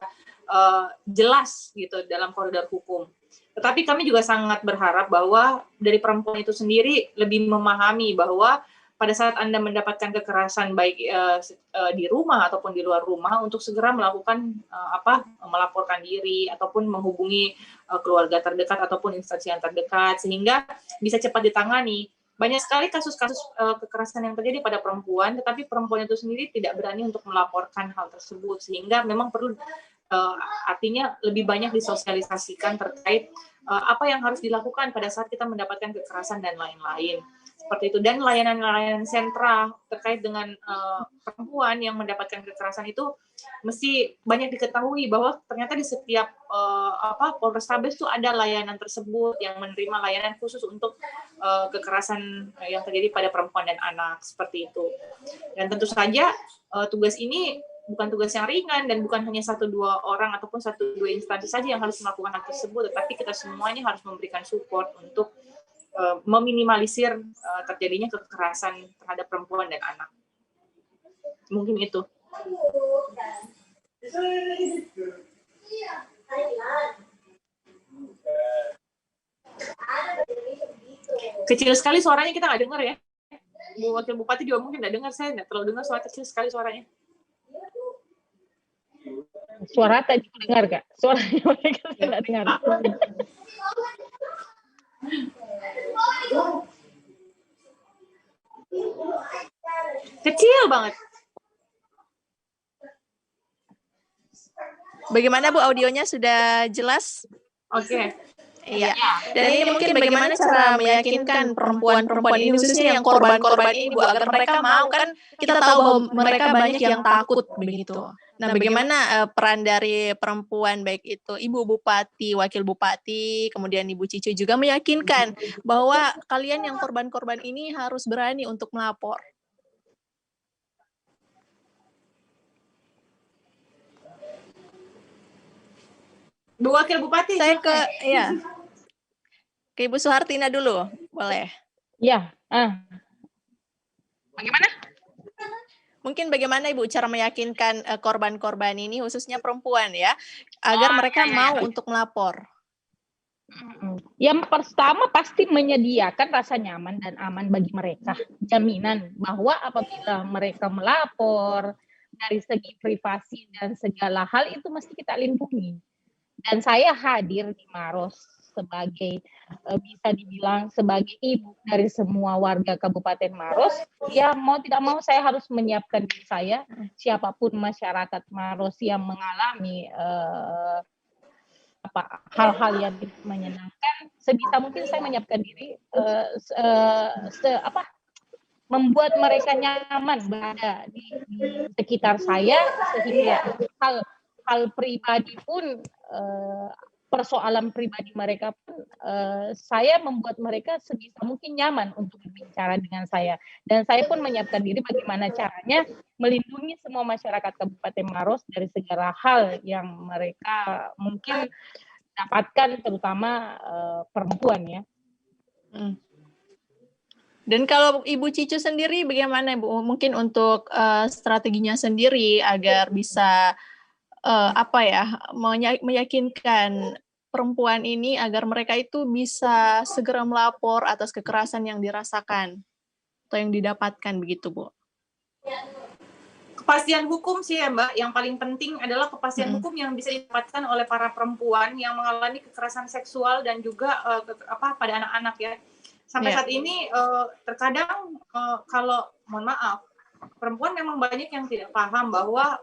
jelas gitu dalam koridor hukum. Tetapi kami juga sangat berharap bahwa dari perempuan itu sendiri lebih memahami bahwa pada saat Anda mendapatkan kekerasan baik di rumah ataupun di luar rumah, untuk segera melakukan melaporkan diri ataupun menghubungi keluarga terdekat ataupun instansi yang terdekat sehingga bisa cepat ditangani. Banyak sekali kasus-kasus kekerasan yang terjadi pada perempuan, tetapi perempuan itu sendiri tidak berani untuk melaporkan hal tersebut, sehingga memang perlu artinya lebih banyak disosialisasikan terkait apa yang harus dilakukan pada saat kita mendapatkan kekerasan dan lain-lain. Seperti itu. Dan layanan-layanan sentra terkait dengan perempuan yang mendapatkan kekerasan itu mesti banyak diketahui bahwa ternyata di setiap Polrestabes itu ada layanan tersebut yang menerima layanan khusus untuk kekerasan yang terjadi pada perempuan dan anak, seperti itu. Dan tentu saja tugas ini bukan tugas yang ringan dan bukan hanya 1-2 orang ataupun 1-2 instansi saja yang harus melakukan hal tersebut, tetapi kita semuanya harus memberikan support untuk meminimalisir terjadinya kekerasan terhadap perempuan dan anak. Mungkin itu. Kecil sekali suaranya, kita nggak dengar ya. Bu Wakil Bupati juga mungkin nggak dengar, saya nggak terlalu dengar, suara kecil sekali suaranya. Suara tadi dengar gak? Suaranya mereka saya nggak dengar. Kecil banget. Bagaimana Bu, audionya sudah jelas? Oke. Iya. Dan ini mungkin bagaimana cara meyakinkan perempuan-perempuan ini, khususnya yang korban-korban ini, Bu, agar mereka mau, kan kita tahu bahwa mereka banyak yang takut begitu. Nah, bagaimana peran dari perempuan, baik itu Ibu Bupati, Wakil Bupati, kemudian Ibu Cicu juga meyakinkan bahwa kalian yang korban-korban ini harus berani untuk melapor. Bu Wakil Bupati. Saya ke Ibu Suhartina dulu, boleh? Ya, Bagaimana? Mungkin bagaimana Ibu cara meyakinkan korban-korban ini khususnya perempuan ya, agar mereka mau untuk melapor? Yang pertama pasti menyediakan rasa nyaman dan aman bagi mereka. Jaminan bahwa apabila mereka melapor dari segi privasi dan segala hal itu mesti kita lindungi. Dan saya hadir di Maros sebagai bisa dibilang sebagai ibu dari semua warga Kabupaten Maros. Ya mau tidak mau saya harus menyiapkan diri saya, siapapun masyarakat Maros yang mengalami hal-hal yang tidak menyenangkan, sebisa mungkin saya menyiapkan diri membuat mereka nyaman berada di sekitar saya, sehingga hal pribadi pun persoalan pribadi mereka pun saya membuat mereka sebisa mungkin nyaman untuk berbicara dengan saya, dan saya pun menyiapkan diri bagaimana caranya melindungi semua masyarakat Kabupaten Maros dari segala hal yang mereka mungkin dapatkan, terutama perempuan ya. Dan kalau Ibu Cicu sendiri bagaimana Bu? Mungkin untuk strateginya sendiri agar bisa meyakinkan perempuan ini agar mereka itu bisa segera melapor atas kekerasan yang dirasakan atau yang didapatkan begitu Bu? Kepastian hukum sih ya Mbak, yang paling penting adalah kepastian hukum yang bisa didapatkan oleh para perempuan yang mengalami kekerasan seksual dan juga pada anak-anak ya. Sampai saat ini terkadang kalau mohon maaf, perempuan memang banyak yang tidak paham bahwa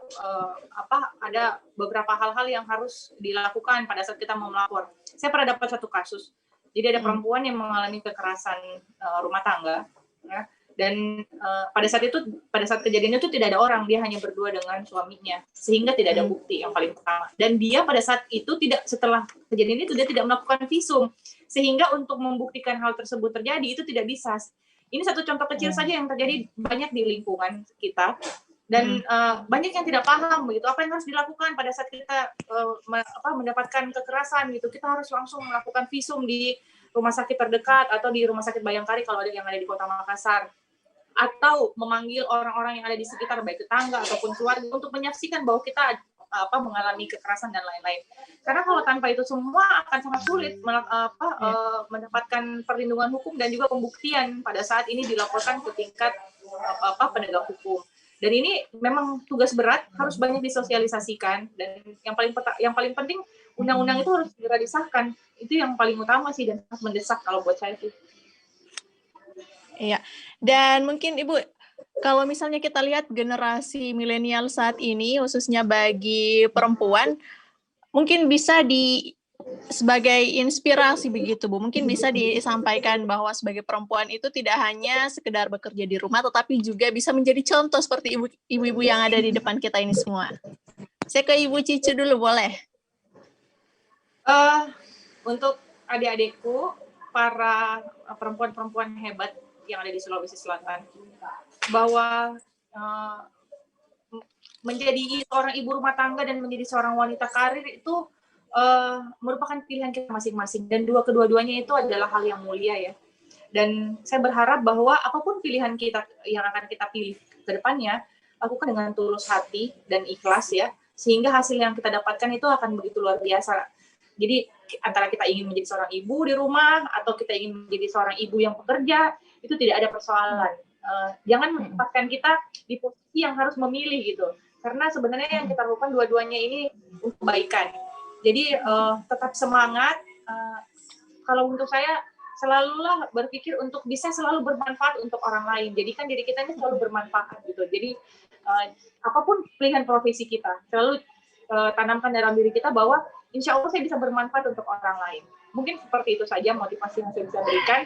ada beberapa hal-hal yang harus dilakukan pada saat kita mau melapor. Saya pernah dapat satu kasus. Jadi ada perempuan yang mengalami kekerasan rumah tangga, ya, dan pada saat kejadian itu tidak ada orang, dia hanya berdua dengan suaminya, sehingga tidak ada bukti yang paling pertama. Dan dia pada saat itu setelah kejadian itu dia tidak melakukan visum, sehingga untuk membuktikan hal tersebut terjadi itu tidak bisa. Ini satu contoh kecil saja yang terjadi banyak di lingkungan kita, dan banyak yang tidak paham begitu apa yang harus dilakukan pada saat kita mendapatkan kekerasan gitu. Kita harus langsung melakukan visum di rumah sakit terdekat atau di rumah sakit Bayangkari kalau ada yang ada di Kota Makassar, atau memanggil orang-orang yang ada di sekitar baik tetangga ataupun keluarga untuk menyaksikan bahwa kita mengalami kekerasan dan lain-lain. Karena kalau tanpa itu semua akan sangat sulit mendapatkan perlindungan hukum dan juga pembuktian pada saat ini dilaporkan ke tingkat penegak hukum. Dan ini memang tugas berat, harus banyak disosialisasikan, dan yang paling penting undang-undang itu harus segera disahkan. Itu yang paling utama sih dan sangat mendesak kalau buat saya sih. Iya, dan mungkin Ibu, kalau misalnya kita lihat generasi milenial saat ini, khususnya bagi perempuan, mungkin bisa sebagai inspirasi begitu Bu, mungkin bisa disampaikan bahwa sebagai perempuan itu tidak hanya sekedar bekerja di rumah, tetapi juga bisa menjadi contoh seperti ibu-ibu yang ada di depan kita ini semua. Saya ke Ibu Cicu dulu, boleh? Untuk adik-adikku, para perempuan-perempuan hebat yang ada di Sulawesi Selatan, bahwa menjadi seorang ibu rumah tangga dan menjadi seorang wanita karir itu merupakan pilihan kita masing-masing, dan kedua-duanya itu adalah hal yang mulia ya. Dan saya berharap bahwa apapun pilihan kita yang akan kita pilih ke depannya, lakukan dengan tulus hati dan ikhlas ya, sehingga hasil yang kita dapatkan itu akan begitu luar biasa. Jadi antara kita ingin menjadi seorang ibu di rumah atau kita ingin menjadi seorang ibu yang bekerja, itu tidak ada persoalan. Jangan menempatkan kita di posisi yang harus memilih gitu, karena sebenarnya yang kita lakukan dua-duanya ini untuk kebaikan. Jadi tetap semangat. Kalau untuk saya selalulah berpikir untuk bisa selalu bermanfaat untuk orang lain. Jadikan diri kita ini selalu bermanfaat gitu. Jadi apapun pilihan profesi kita, selalu tanamkan dalam diri kita bahwa insya Allah saya bisa bermanfaat untuk orang lain. Mungkin seperti itu saja motivasi yang saya bisa berikan,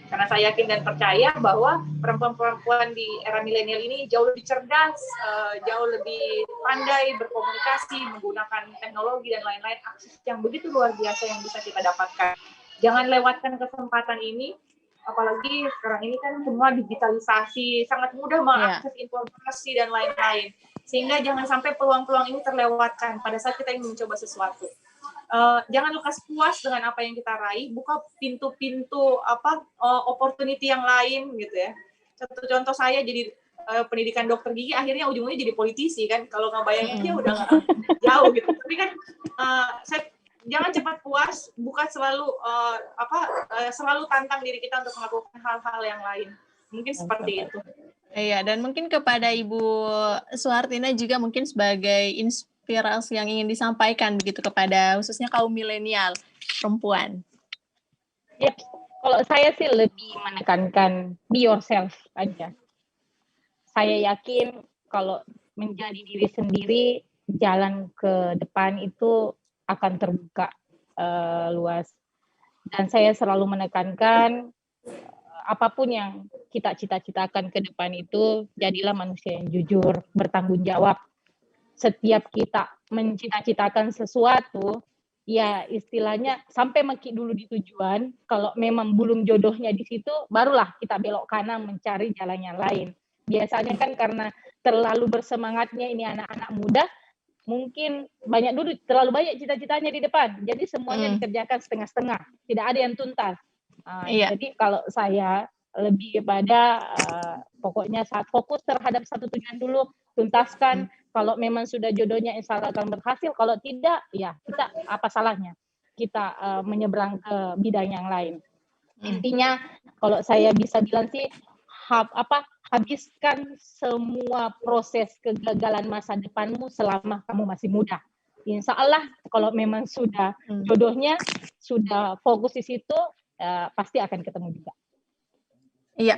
karena saya yakin dan percaya bahwa perempuan-perempuan di era milenial ini jauh lebih cerdas, jauh lebih pandai berkomunikasi, menggunakan teknologi dan lain-lain, akses yang begitu luar biasa yang bisa kita dapatkan. Jangan lewatkan kesempatan ini, apalagi sekarang ini kan semua digitalisasi, sangat mudah mengakses informasi dan lain-lain. Sehingga jangan sampai peluang-peluang ini terlewatkan pada saat kita ingin mencoba sesuatu. Jangan lekas puas dengan apa yang kita raih, buka pintu-pintu opportunity yang lain gitu ya. Satu contoh saya jadi pendidikan dokter gigi, akhirnya ujung-ujungnya jadi politisi kan. Kalau nggak bayangin dia udah nggak jauh gitu. Tapi kan jangan cepat puas, bukan selalu selalu tantang diri kita untuk melakukan hal-hal yang lain. Mungkin seperti itu. Iya, dan mungkin kepada Ibu Suhartina juga mungkin sebagai inspirasi yang ingin disampaikan begitu kepada khususnya kaum milenial perempuan. Yep. Kalau saya sih lebih menekankan be yourself aja. Saya yakin kalau menjadi diri sendiri, jalan ke depan itu akan terbuka luas. Dan saya selalu menekankan apapun yang kita cita-citakan ke depan itu, jadilah manusia yang jujur, bertanggung jawab. Setiap kita mencita-citakan sesuatu, ya istilahnya sampai maki dulu di tujuan, kalau memang belum jodohnya di situ, barulah kita belok kanan mencari jalan yang lain. Biasanya kan karena terlalu bersemangatnya ini anak-anak muda, mungkin terlalu banyak cita-citanya di depan, jadi semuanya dikerjakan setengah-setengah, tidak ada yang tuntas. Jadi kalau saya lebih kepada pokoknya saat fokus terhadap satu tujuan dulu, tuntaskan. Kalau memang sudah jodohnya insya Allah akan berhasil, kalau tidak ya kita apa salahnya kita menyeberang ke bidang yang lain. Intinya kalau saya bisa bilang sih habiskan semua proses kegagalan masa depanmu selama kamu masih muda. Insya Allah kalau memang sudah jodohnya, sudah fokus di situ, pasti akan ketemu juga. Iya.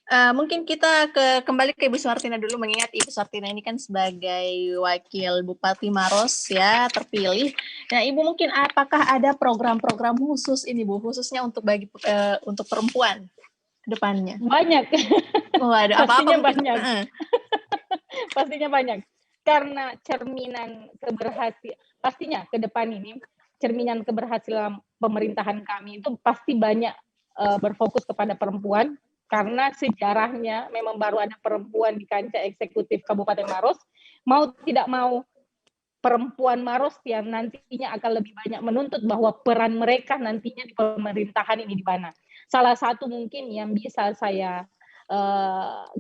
Mungkin kita kembali ke Ibu Suhartina dulu, mengingat Ibu Suhartina ini kan sebagai wakil Bupati Maros ya terpilih. Nah, Ibu mungkin apakah ada program-program khusus ini Bu, khususnya untuk untuk perempuan ke depannya? Banyak. Oh, ada pastinya apa-apa banyak. Pastinya banyak. Karena cerminan pastinya ke depan ini cerminan keberhasilan pemerintahan kami itu pasti banyak berfokus kepada perempuan, karena sejarahnya memang baru ada perempuan di kancah eksekutif Kabupaten Maros. Mau tidak mau perempuan Maros yang nantinya akan lebih banyak menuntut bahwa peran mereka nantinya di pemerintahan ini di mana. Salah satu mungkin yang bisa saya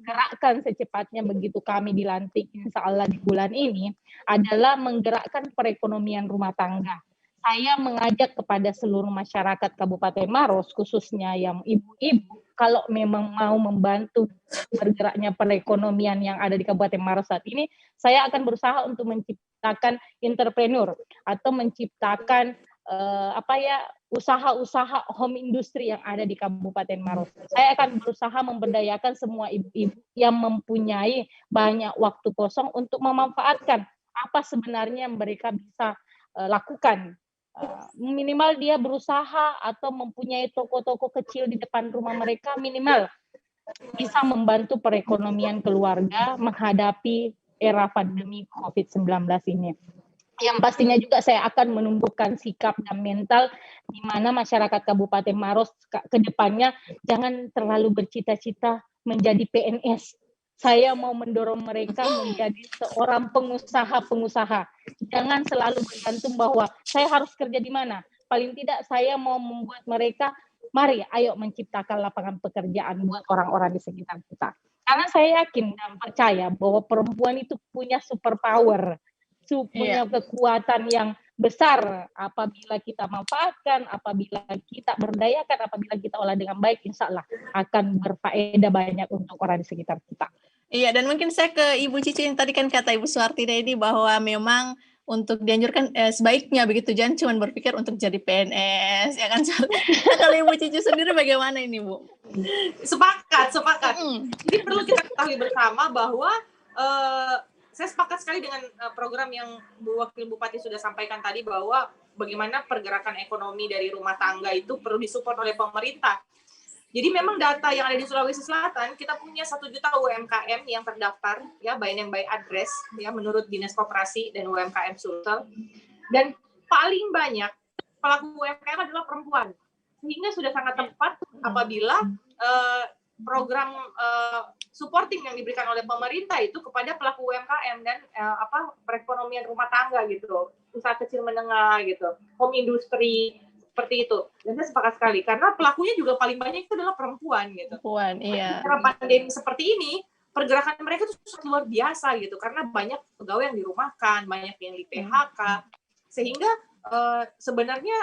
gerakkan secepatnya begitu kami dilantik insya Allah di bulan ini adalah menggerakkan perekonomian rumah tangga. Saya mengajak kepada seluruh masyarakat Kabupaten Maros, khususnya yang ibu-ibu, kalau memang mau membantu bergeraknya perekonomian yang ada di Kabupaten Maros saat ini, saya akan berusaha untuk menciptakan entrepreneur atau menciptakan usaha-usaha home industry yang ada di Kabupaten Maros. Saya akan berusaha memberdayakan semua ibu-ibu yang mempunyai banyak waktu kosong untuk memanfaatkan apa sebenarnya yang mereka bisa lakukan. Minimal dia berusaha atau mempunyai toko-toko kecil di depan rumah mereka, minimal bisa membantu perekonomian keluarga menghadapi era pandemi COVID-19 ini. Yang pastinya juga saya akan menumbuhkan sikap dan mental di mana masyarakat Kabupaten Maros ke depannya jangan terlalu bercita-cita menjadi PNS. Saya mau mendorong mereka menjadi seorang pengusaha-pengusaha. Jangan selalu bergantung bahwa saya harus kerja di mana. Paling tidak saya mau membuat mereka, mari ayo menciptakan lapangan pekerjaan buat orang-orang di sekitar kita. Karena saya yakin dan percaya bahwa perempuan itu punya superpower, punya kekuatan yang besar. Apabila kita manfaatkan, apabila kita berdayakan, apabila kita olah dengan baik, insya Allah akan berfaedah banyak untuk orang di sekitar kita. Iya, dan mungkin saya ke Ibu Cici yang tadi kan kata Ibu Suhartina ini bahwa memang untuk dianjurkan sebaiknya begitu, jangan cuma berpikir untuk jadi PNS, ya kan? Kalau Ibu Cici sendiri bagaimana ini, Bu? Sepakat. Jadi perlu kita ketahui bersama bahwa saya sepakat sekali dengan program yang Bu Wakil Bupati sudah sampaikan tadi, bahwa bagaimana pergerakan ekonomi dari rumah tangga itu perlu disupport oleh pemerintah. Jadi memang data yang ada di Sulawesi Selatan, kita punya 1 juta UMKM yang terdaftar ya by name by address ya menurut Dinas Koperasi dan UMKM Sulsel. Dan paling banyak pelaku UMKM adalah perempuan. Sehingga sudah sangat tepat apabila program supporting yang diberikan oleh pemerintah itu kepada pelaku UMKM dan perekonomian rumah tangga gitu, usaha kecil menengah gitu, home industry, seperti itu. Dan saya sepakat sekali karena pelakunya juga paling banyak itu adalah perempuan gitu. Perempuan, iya. Karena pandemi seperti ini, pergerakan mereka itu sangat luar biasa gitu karena banyak pegawai yang dirumahkan, banyak yang di PHK, sehingga sebenarnya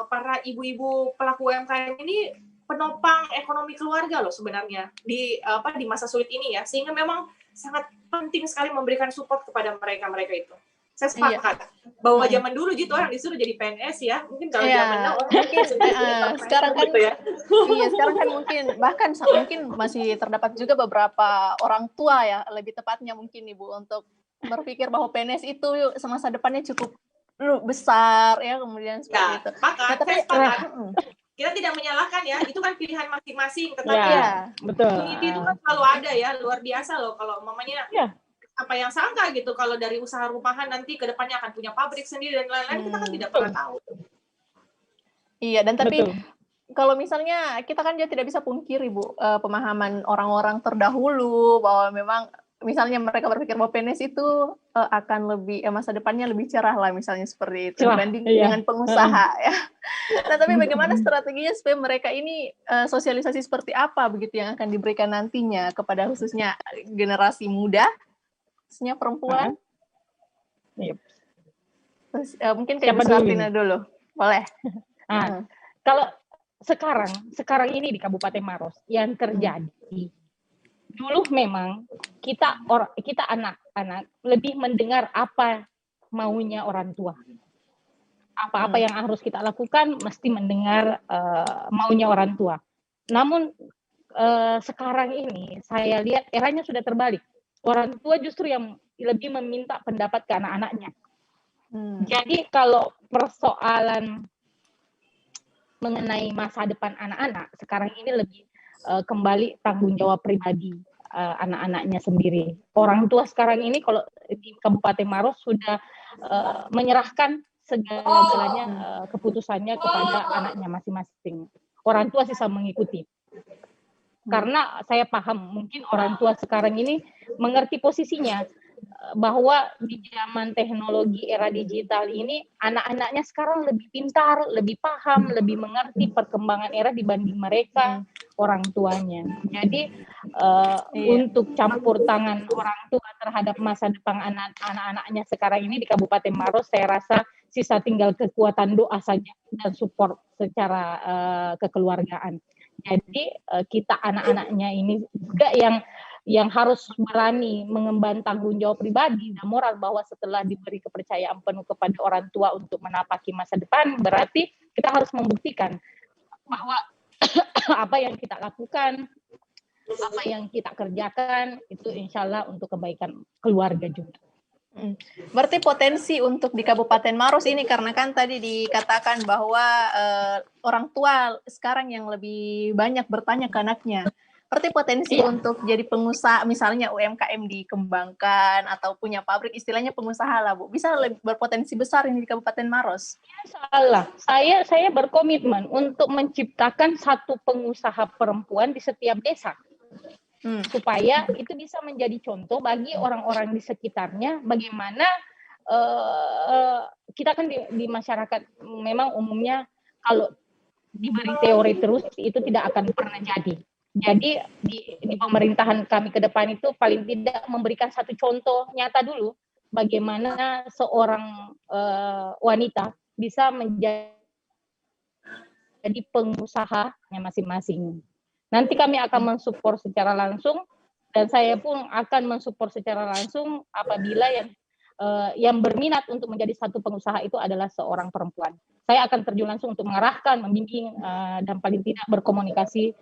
para ibu-ibu pelaku UMKM ini penopang ekonomi keluarga loh sebenarnya di masa sulit ini ya, sehingga memang sangat penting sekali memberikan support kepada mereka itu. Saya sepakat bahwa zaman dulu gitu orang disuruh jadi PNS ya, mungkin kalau zaman now orang mungkin sekarang kan gitu ya. Iya, sekarang kan mungkin bahkan mungkin masih terdapat juga beberapa orang tua ya, lebih tepatnya mungkin Ibu untuk berpikir bahwa PNS itu semasa depannya cukup besar ya, kemudian seperti itu. Nah, tapi saya sepakat. Kita tidak menyalahkan ya, itu kan pilihan masing-masing. Tetapi betul. Itu kan selalu ada ya, luar biasa loh kalau mamanya apa yang sangka gitu kalau dari usaha rumahan nanti ke depannya akan punya pabrik sendiri dan lain-lain, kita kan tidak pernah tahu. Iya, dan tapi kalau misalnya kita kan dia tidak bisa pungkiri Bu, pemahaman orang-orang terdahulu bahwa memang misalnya mereka berpikir bahwa PNS itu akan lebih masa depannya lebih cerah lah misalnya seperti itu dibanding dengan pengusaha ya. Nah, tapi bagaimana strateginya supaya mereka ini sosialisasi seperti apa begitu yang akan diberikan nantinya kepada khususnya generasi muda, khususnya perempuan? Terus, mungkin kayak Bu Suhartina dulu, boleh? Kalau sekarang ini di Kabupaten Maros yang terjadi, dulu memang kita anak-anak lebih mendengar apa maunya orang tua. Apa-apa yang harus kita lakukan mesti mendengar maunya orang tua. Namun sekarang ini saya lihat eranya sudah terbalik. Orang tua justru yang lebih meminta pendapat ke anak-anaknya. Jadi kalau persoalan mengenai masa depan anak-anak sekarang ini lebih kembali tanggung jawab pribadi anak-anaknya sendiri. Orang tua sekarang ini kalau di Kabupaten Maros sudah menyerahkan segala-galanya keputusannya kepada anaknya masing-masing. Orang tua sisa mengikuti. Karena saya paham mungkin orang tua sekarang ini mengerti posisinya bahwa di zaman teknologi era digital ini anak-anaknya sekarang lebih pintar, lebih paham, lebih mengerti perkembangan era dibanding mereka orang tuanya. Jadi untuk campur tangan orang tua terhadap masa depan anak-anaknya sekarang ini di Kabupaten Maros, saya rasa sisa tinggal kekuatan doa saja dan support secara kekeluargaan. Jadi kita anak-anaknya ini juga yang harus berani mengemban tanggung jawab pribadi dan moral bahwa setelah diberi kepercayaan penuh kepada orang tua untuk menapaki masa depan, berarti kita harus membuktikan bahwa apa yang kita lakukan, apa yang kita kerjakan itu insya Allah untuk kebaikan keluarga juga. Berarti potensi untuk di Kabupaten Maros ini karena kan tadi dikatakan bahwa orang tua sekarang yang lebih banyak bertanya ke anaknya. Berarti potensi untuk jadi pengusaha misalnya UMKM dikembangkan atau punya pabrik istilahnya pengusaha lah Bu. Bisa berpotensi besar ini di Kabupaten Maros. Salah. Saya berkomitmen untuk menciptakan satu pengusaha perempuan di setiap desa. Supaya itu bisa menjadi contoh bagi orang-orang di sekitarnya bagaimana kita kan di masyarakat memang umumnya kalau diberi teori terus itu tidak akan pernah jadi. Jadi di pemerintahan kami ke depan itu paling tidak memberikan satu contoh nyata dulu bagaimana seorang wanita bisa menjadi pengusahanya masing-masing. Nanti kami akan mensupport secara langsung dan saya pun akan mensupport secara langsung apabila yang berminat untuk menjadi satu pengusaha itu adalah seorang perempuan. Saya akan terjun langsung untuk mengarahkan, membimbing dan paling tidak berkomunikasi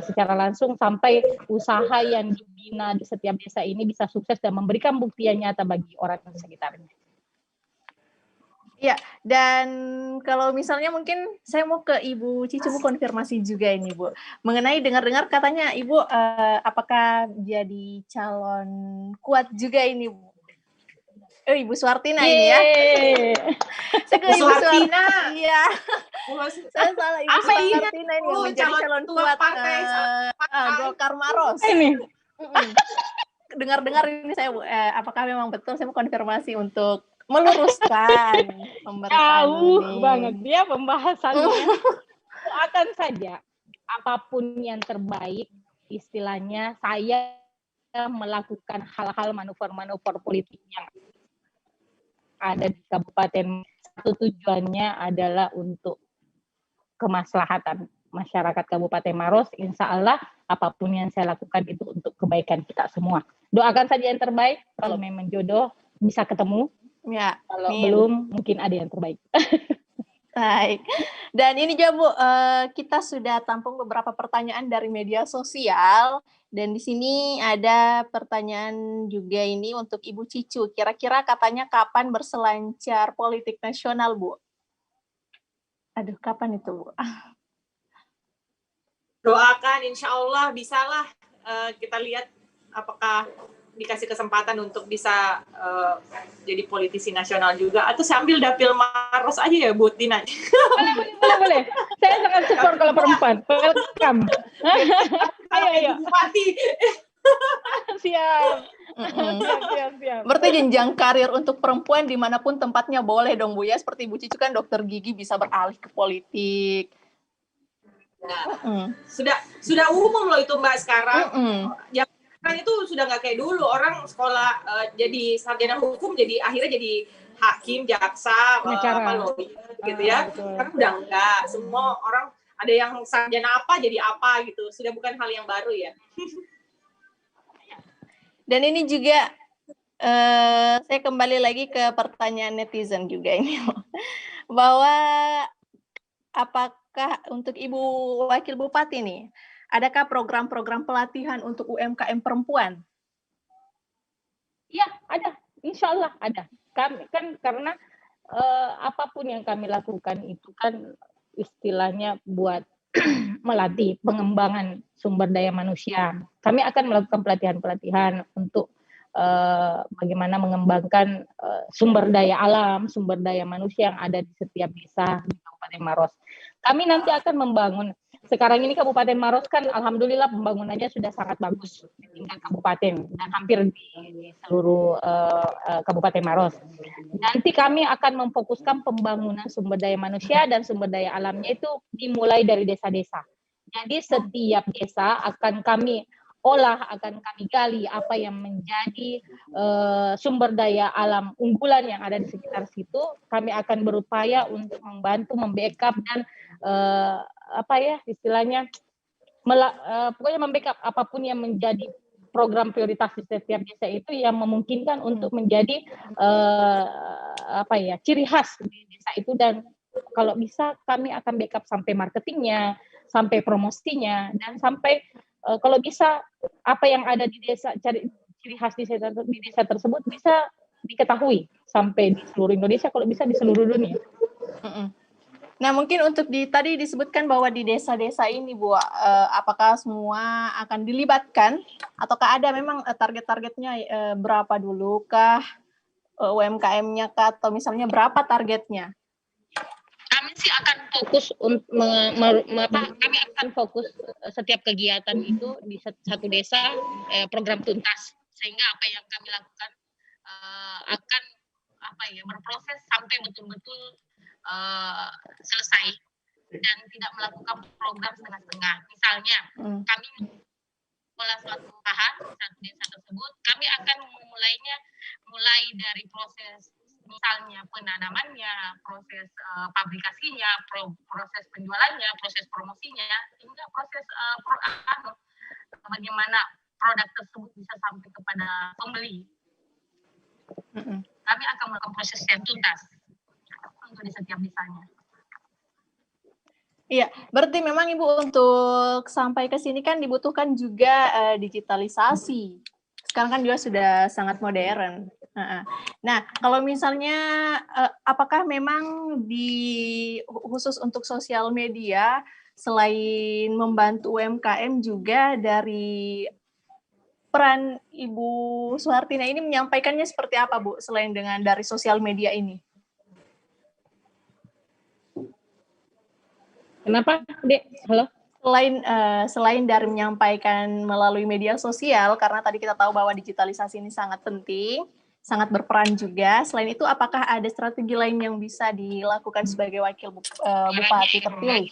secara langsung sampai usaha yang dibina di setiap desa ini bisa sukses dan memberikan bukti yang nyata bagi orang di sekitarnya. Iya, dan kalau misalnya mungkin saya mau ke Ibu Cici Bu konfirmasi juga ini Bu. Mengenai dengar-dengar katanya Ibu apakah jadi calon kuat juga ini Bu? Ibu Suhartina ini ya. Saya ke Ibu Suhartina. Iya. Saya salah Ibu Suhartina ini yang menjadi calon kuat Golkar Maros. Ini. Dengar-dengar ini saya apakah memang betul saya mau konfirmasi untuk meluruskan pemberitaan Jauh ini. banget dia pembahasannya. Doakan saja apapun yang terbaik, istilahnya saya melakukan hal-hal manuver-manuver politik yang ada di kabupaten. Satu tujuannya adalah untuk kemaslahatan masyarakat Kabupaten Maros. Insya Allah apapun yang saya lakukan itu untuk kebaikan kita semua. Doakan saja yang terbaik. Kalau memang jodoh bisa ketemu. Ya, Kalau amin. belum mungkin ada yang terbaik. Baik. Dan ini juga Bu, kita sudah tampung beberapa pertanyaan dari media sosial. Dan di sini ada pertanyaan juga ini untuk Ibu Cicu. Kira-kira katanya kapan berselancar politik nasional, Bu? Aduh, kapan itu, Bu? Doakan, insya Allah bisalah. Kita lihat apakah dikasih kesempatan untuk bisa jadi politisi nasional juga, atau sambil dapil Maros aja ya Bu Tina. Boleh. Saya sangat support kalau perempuan. Welcome. Ayo. Bupati. Siap. Berarti jenjang karir untuk perempuan dimanapun tempatnya boleh dong Bu ya. Seperti Ibu Cicu kan dokter gigi bisa beralih ke politik. Nah, sudah umum loh itu Mbak sekarang. Ya kan itu sudah nggak kayak dulu, orang sekolah jadi sarjana hukum jadi akhirnya jadi hakim, jaksa, lawyer gitu ya. Sekarang udah enggak, semua orang ada yang sarjana apa jadi apa gitu. Sudah bukan hal yang baru ya. Dan ini juga saya kembali lagi ke pertanyaan netizen juga ini, bahwa apakah untuk Ibu Wakil Bupati nih, adakah program-program pelatihan untuk UMKM perempuan? Iya, ada. Insya Allah ada. Kami kan karena apapun yang kami lakukan itu kan istilahnya buat melatih pengembangan sumber daya manusia. Kami akan melakukan pelatihan-pelatihan untuk bagaimana mengembangkan sumber daya alam, sumber daya manusia yang ada di setiap desa di Kabupaten Maros. Kami nanti akan membangun. Sekarang ini Kabupaten Maros kan alhamdulillah pembangunannya sudah sangat bagus di tingkat kabupaten dan hampir di seluruh Kabupaten Maros. Nanti kami akan memfokuskan pembangunan sumber daya manusia dan sumber daya alamnya itu dimulai dari desa-desa. Jadi setiap desa akan kami olah, akan kami gali apa yang menjadi sumber daya alam unggulan yang ada di sekitar situ. Kami akan berupaya untuk membantu, membackup dan istilahnya pokoknya membackup apapun yang menjadi program prioritas di setiap desa itu yang memungkinkan untuk menjadi ciri khas di desa itu, dan kalau bisa kami akan backup sampai marketingnya, sampai promosinya, dan sampai kalau bisa apa yang ada di desa, ciri khas di desa tersebut bisa diketahui sampai di seluruh Indonesia, kalau bisa di seluruh dunia. Nah, mungkin untuk tadi disebutkan bahwa di desa-desa ini, Bu, apakah semua akan dilibatkan ataukah ada memang target-targetnya berapa dulu kah, UMKM-nya kah, atau misalnya berapa targetnya? Kami sih akan fokus kami akan fokus setiap kegiatan itu di satu desa program tuntas, sehingga apa yang kami lakukan akan berproses sampai betul-betul selesai dan tidak melakukan program setengah-setengah. Misalnya kami mulai suatu usaha satu desa tersebut, kami akan mulai dari proses misalnya penanamannya, proses pabrikasinya, proses penjualannya, proses promosinya, hingga proses bagaimana produk tersebut bisa sampai kepada pembeli. Kami akan melakukan proses yang tuntas untuk di setiap desanya. Iya, berarti memang Ibu untuk sampai ke sini kan dibutuhkan juga digitalisasi. Sekarang kan juga sudah sangat modern. Nah, kalau misalnya apakah memang khusus untuk sosial media selain membantu UMKM juga dari peran Ibu Suhartina ini menyampaikannya seperti apa, Bu, selain dengan dari sosial media ini? Kenapa, Dek? Halo? Selain dari menyampaikan melalui media sosial, karena tadi kita tahu bahwa digitalisasi ini sangat penting, sangat berperan juga. Selain itu, apakah ada strategi lain yang bisa dilakukan sebagai wakil bupati terpilih?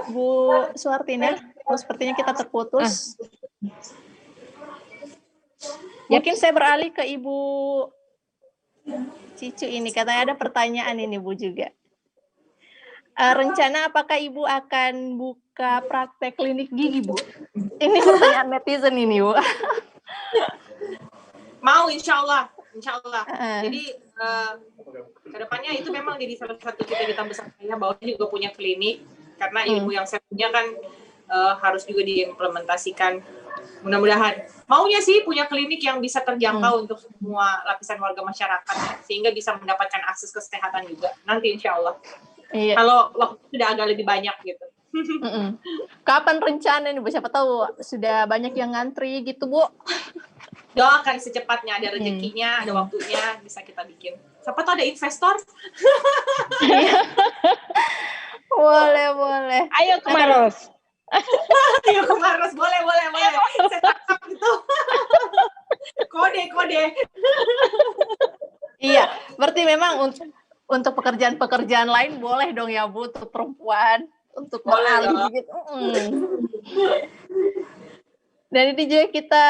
Bu Suhartina, sepertinya kita terputus. Mungkin saya beralih ke Ibu Cicu ini, katanya ada pertanyaan ini Bu juga. Rencana apakah Ibu akan buka praktek klinik gigi, Bu? Ini pertanyaan netizen ini, Bu. Mau, insya Allah. Jadi kedepannya itu memang jadi salah satu cita-cita besar saya, bahwa juga punya klinik, karena ilmu yang saya punya kan harus juga diimplementasikan. Mudah-mudahan. Maunya sih punya klinik yang bisa terjangkau untuk semua lapisan warga masyarakat, sehingga bisa mendapatkan akses kesehatan juga. Nanti insya Allah. Iya. Kalau waktu sudah agak lebih banyak gitu. Kapan rencana nih Bu? Siapa tahu sudah banyak yang ngantri gitu, Bu. Doakan secepatnya, ada rezekinya, ada waktunya, bisa kita bikin. Siapa tahu ada investor. Boleh. Ayo ke Maros. Ayo ke Maros, boleh. Saya tangkap itu. Kode. Iya, berarti memang untuk pekerjaan-pekerjaan lain boleh dong ya Bu, untuk perempuan, untuk beralih gitu. Dan ini juga kita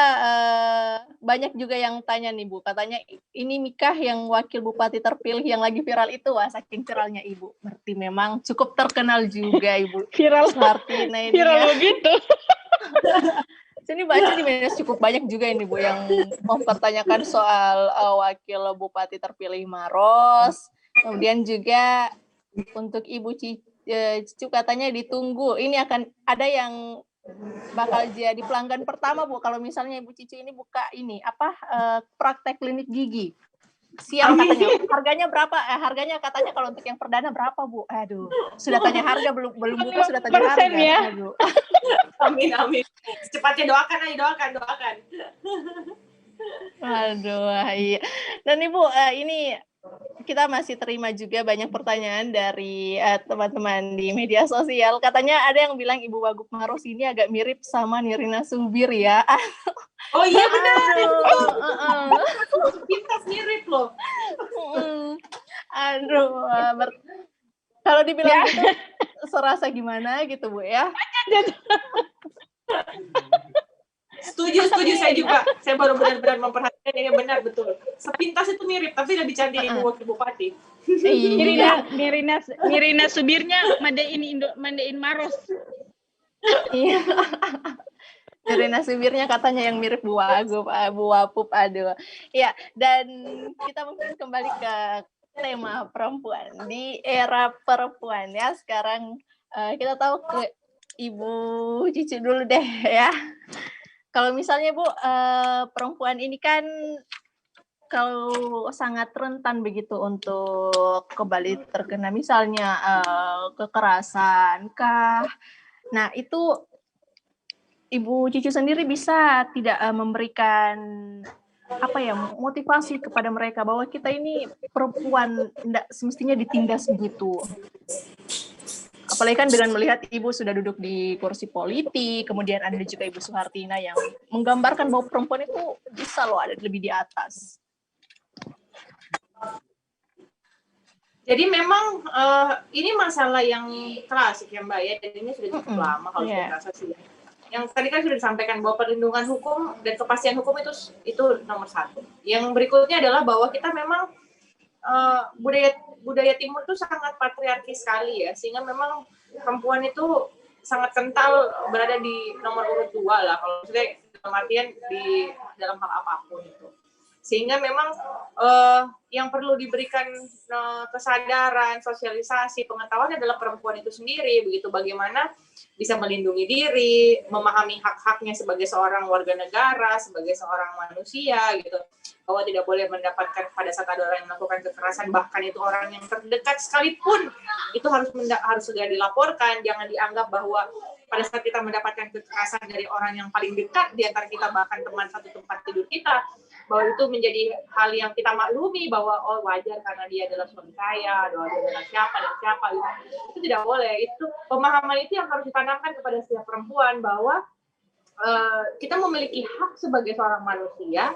banyak juga yang tanya nih Bu, katanya ini nikah yang wakil bupati terpilih yang lagi viral itu, wah saking viralnya Ibu. Berarti memang cukup terkenal juga Ibu. Viral Suhartina ini. Viral begitu. Sini baca di media cukup banyak juga ini Bu yang mempertanyakan soal wakil bupati terpilih Maros. Kemudian juga untuk Ibu Cicu katanya ditunggu. Ini akan ada yang bakal jadi pelanggan pertama Bu kalau misalnya Ibu Cicu ini buka ini praktek klinik gigi. Siap katanya. Harganya berapa? Harganya katanya kalau untuk yang perdana berapa Bu? Aduh, sudah tanya harga belum buka sudah tanya harga. Ya? Aduh. Amin. Secepatnya doakan. Aduh, iya. Dan Ibu, ini kita masih terima juga banyak pertanyaan dari teman-teman di media sosial. Katanya ada yang bilang Ibu Wagub Maros ini agak mirip sama Nirina Zubir ya. Oh iya benar. Kita mirip loh. Aduh, kalau dibilang gitu, serasa gimana gitu Bu ya? Setuju saya juga. Saya baru benar-benar memperhatikan ini benar betul. Sepintas itu mirip, tapi lebih cantik Ibu Wakil Bupati. Nirina Subirnya mandain Maros. Iya. Nirina Subirnya katanya yang mirip Bu Wagub, Bu Wapup, aduh. Ya, dan kita mungkin kembali ke tema perempuan di era perempuan ya. Sekarang kita tahu ke Ibu Cicu dulu deh ya. Kalau misalnya Bu, perempuan ini kan kalau sangat rentan begitu untuk kembali terkena misalnya kekerasan kah. Nah, itu Ibu Cicu sendiri bisa tidak memberikan motivasi kepada mereka bahwa kita ini perempuan tidak semestinya ditindas begitu. Apalagi kan dengan melihat Ibu sudah duduk di kursi politik, kemudian ada juga Ibu Suhartina yang menggambarkan bahwa perempuan itu bisa loh ada lebih di atas. Jadi memang ini masalah yang klasik ya Mbak ya, dan ini sudah cukup lama kalau saya rasa sih. Yang tadi kan sudah disampaikan bahwa perlindungan hukum dan kepastian hukum itu nomor satu. Yang berikutnya adalah bahwa kita memang budaya Timur itu sangat patriarki sekali ya, sehingga memang perempuan itu sangat kental berada di nomor urut 2 lah, kalau maksudnya dalam artian di dalam hal apapun itu. Sehingga memang yang perlu diberikan kesadaran, sosialisasi, pengetahuan adalah perempuan itu sendiri, begitu bagaimana bisa melindungi diri, memahami hak-haknya sebagai seorang warga negara, sebagai seorang manusia gitu. Bahwa tidak boleh mendapatkan pada saat ada orang yang melakukan kekerasan, bahkan itu orang yang terdekat sekalipun, itu harus segera dilaporkan. Jangan dianggap bahwa pada saat kita mendapatkan kekerasan dari orang yang paling dekat di antara kita, bahkan teman satu tempat tidur kita, bahwa itu menjadi hal yang kita maklumi bahwa oh wajar karena dia adalah suami saya, bahwa dia adalah siapa dan siapa gitu. Itu tidak boleh. Itu pemahaman itu yang harus ditanamkan kepada setiap perempuan bahwa kita memiliki hak sebagai seorang manusia,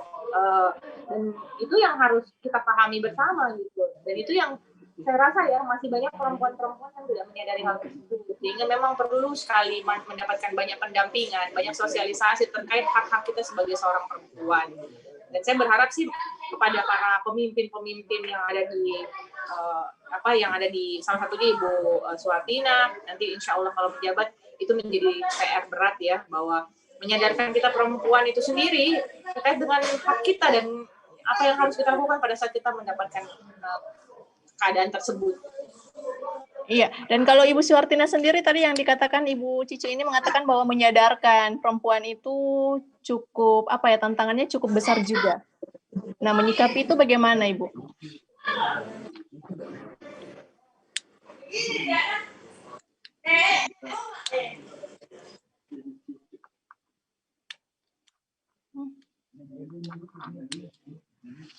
dan itu yang harus kita pahami bersama gitu. Dan itu yang saya rasa ya masih banyak perempuan-perempuan yang tidak menyadari hal tersebut, sehingga memang perlu sekali mendapatkan banyak pendampingan, banyak sosialisasi terkait hak-hak kita sebagai seorang perempuan. Dan saya berharap sih kepada para pemimpin-pemimpin yang ada di yang ada di salah satunya Ibu Suhartina, nanti insya Allah kalau menjabat itu menjadi PR berat ya, bahwa menyadarkan kita perempuan itu sendiri terkait dengan hak kita dan apa yang harus kita lakukan pada saat kita mendapatkan keadaan tersebut. Iya, dan kalau Ibu Suhartina sendiri tadi yang dikatakan Ibu Cicu ini mengatakan bahwa menyadarkan perempuan itu cukup tantangannya cukup besar juga. Nah, menyikapi itu bagaimana, Ibu?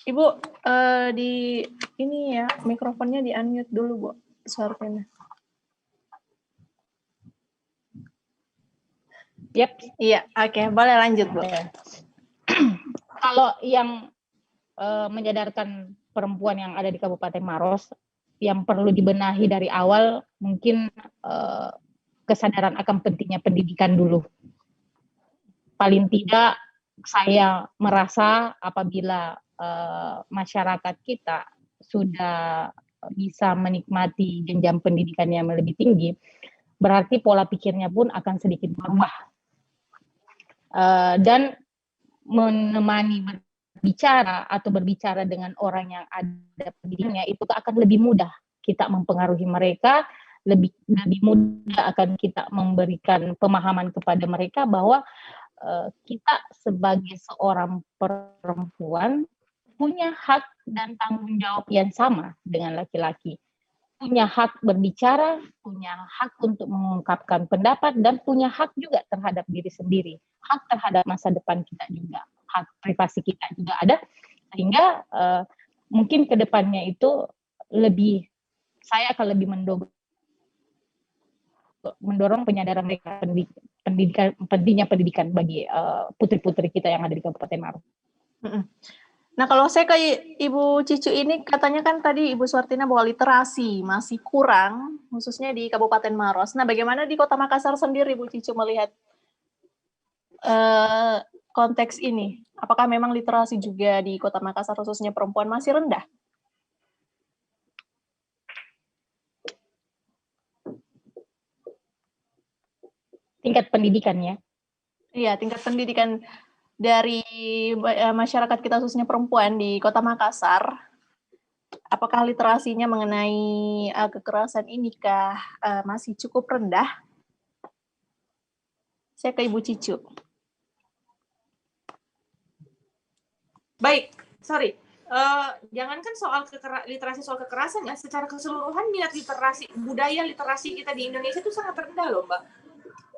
Ibu, di ini ya, mikrofonnya di-unmute dulu, Bu, Suhartina. Yep. Iya, oke, boleh lanjut, Bu. Kalau yang menyadarkan perempuan yang ada di Kabupaten Maros, yang perlu dibenahi dari awal mungkin kesadaran akan pentingnya pendidikan dulu. Paling tidak saya merasa apabila masyarakat kita sudah bisa menikmati jenjang pendidikan yang lebih tinggi, berarti pola pikirnya pun akan sedikit berubah. Dan menemani berbicara atau berbicara dengan orang yang ada pendidikannya itu akan lebih mudah kita mempengaruhi mereka, lebih mudah akan kita memberikan pemahaman kepada mereka bahwa kita sebagai seorang perempuan punya hak dan tanggung jawab yang sama dengan laki-laki. Punya hak berbicara, punya hak untuk mengungkapkan pendapat, dan punya hak juga terhadap diri sendiri. Hak terhadap masa depan kita juga. Hak privasi kita juga ada. Sehingga mungkin ke depannya itu saya akan lebih mendorong penyadaran mereka pentingnya pendidikan bagi putri-putri kita yang ada di Kabupaten Maros. Nah, kalau saya ke Ibu Cicu ini, katanya kan tadi Ibu Suhartina bahwa literasi masih kurang, khususnya di Kabupaten Maros. Nah, bagaimana di Kota Makassar sendiri, Ibu Cicu melihat konteks ini? Apakah memang literasi juga di Kota Makassar, khususnya perempuan, masih rendah? Tingkat pendidikannya? Iya, tingkat pendidikan dari masyarakat kita khususnya perempuan di Kota Makassar, apakah literasinya mengenai kekerasan inikah masih cukup rendah? Saya ke Ibu Cicu. Baik, sorry. Jangankan soal literasi soal kekerasan ya, secara keseluruhan minat literasi, budaya literasi kita di Indonesia itu sangat rendah loh, Mbak.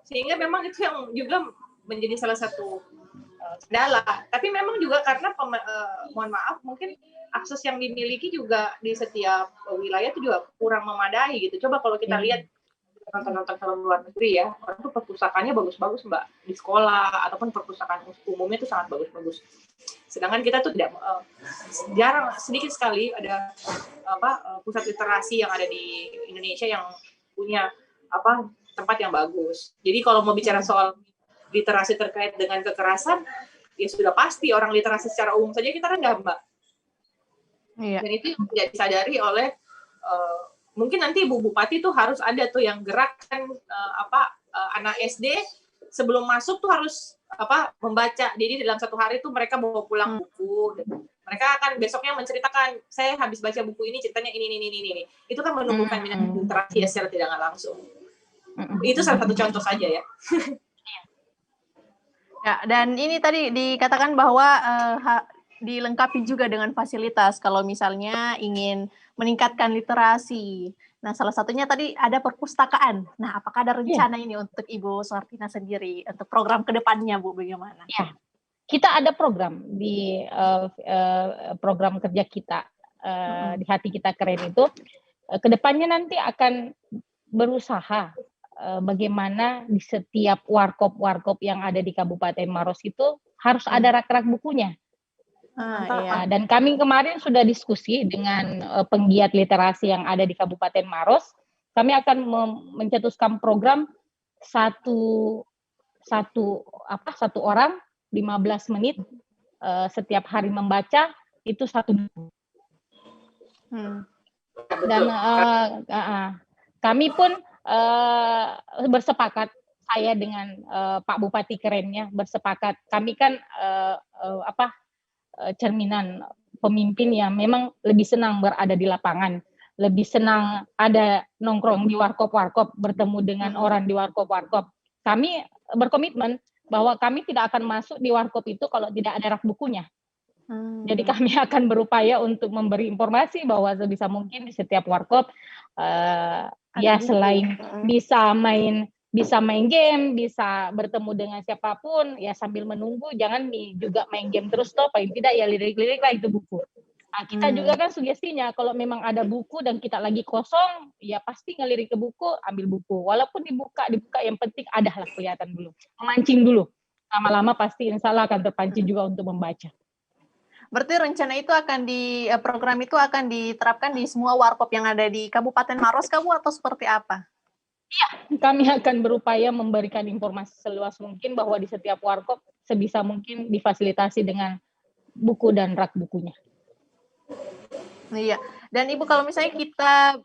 Sehingga memang itu yang juga menjadi salah satu kendala. Tapi memang juga karena mohon maaf mungkin akses yang dimiliki juga di setiap wilayah itu juga kurang memadai gitu. Coba kalau kita lihat nonton film luar negeri ya, orang tuh perpustakaannya bagus-bagus Mbak di sekolah ataupun perpustakaan umumnya itu sangat bagus-bagus. Sedangkan kita tuh tidak sedikit sekali ada pusat literasi yang ada di Indonesia yang punya tempat yang bagus. Jadi kalau mau bicara soal literasi terkait dengan kekerasan, ya sudah pasti orang literasi secara umum saja kita rendah, Mbak. Iya. Dan itu yang tidak disadari oleh mungkin nanti Bu Bupati tuh harus ada tuh yang gerakkan anak SD sebelum masuk tuh harus membaca. Jadi dalam satu hari tuh mereka bawa pulang buku. Mereka akan besoknya menceritakan, saya habis baca buku ini ceritanya ini. Itu kan menumbuhkan minat literasi ya secara tidak langsung. Itu salah satu contoh saja ya. Ya, dan ini tadi dikatakan bahwa dilengkapi juga dengan fasilitas kalau misalnya ingin meningkatkan literasi. Nah, salah satunya tadi ada perpustakaan. Nah, apakah ada rencana ini untuk Ibu Suhartina sendiri untuk program ke depannya, Bu, bagaimana? Ya, kita ada program di program kerja kita di Hati Kita Keren itu. Kedepannya nanti akan berusaha bagaimana di setiap warkop yang ada di Kabupaten Maros itu harus ada rak-rak bukunya. Iya. Dan kami kemarin sudah diskusi dengan penggiat literasi yang ada di Kabupaten Maros. Kami akan mencetuskan program satu orang 15 menit setiap hari membaca itu satu buku. Dan kami pun bersepakat, saya dengan Pak Bupati Kerennya bersepakat. Kami kan cerminan pemimpin yang memang lebih senang berada di lapangan, lebih senang ada nongkrong di warkop-warkop, bertemu dengan orang di warkop-warkop. Kami berkomitmen bahwa kami tidak akan masuk di warkop itu kalau tidak ada rak bukunya. Jadi kami akan berupaya untuk memberi informasi bahwa sebisa mungkin di setiap warkop ya selain bisa main game, bisa bertemu dengan siapapun, ya sambil menunggu jangan juga main game terus toh, paling tidak ya lirik-lirik lah itu buku. Nah, kita juga kan sugestinya kalau memang ada buku dan kita lagi kosong, ya pasti ngelirik ke buku, ambil buku. Walaupun dibuka yang penting ada lah kelihatan dulu, memancing dulu. Lama-lama pasti insya Allah akan terpancing juga untuk membaca. Berarti rencana itu program itu akan diterapkan di semua warkop yang ada di Kabupaten Maros kamu atau seperti apa? Iya, kami akan berupaya memberikan informasi seluas mungkin bahwa di setiap warkop sebisa mungkin difasilitasi dengan buku dan rak bukunya. Iya, dan Ibu kalau misalnya kita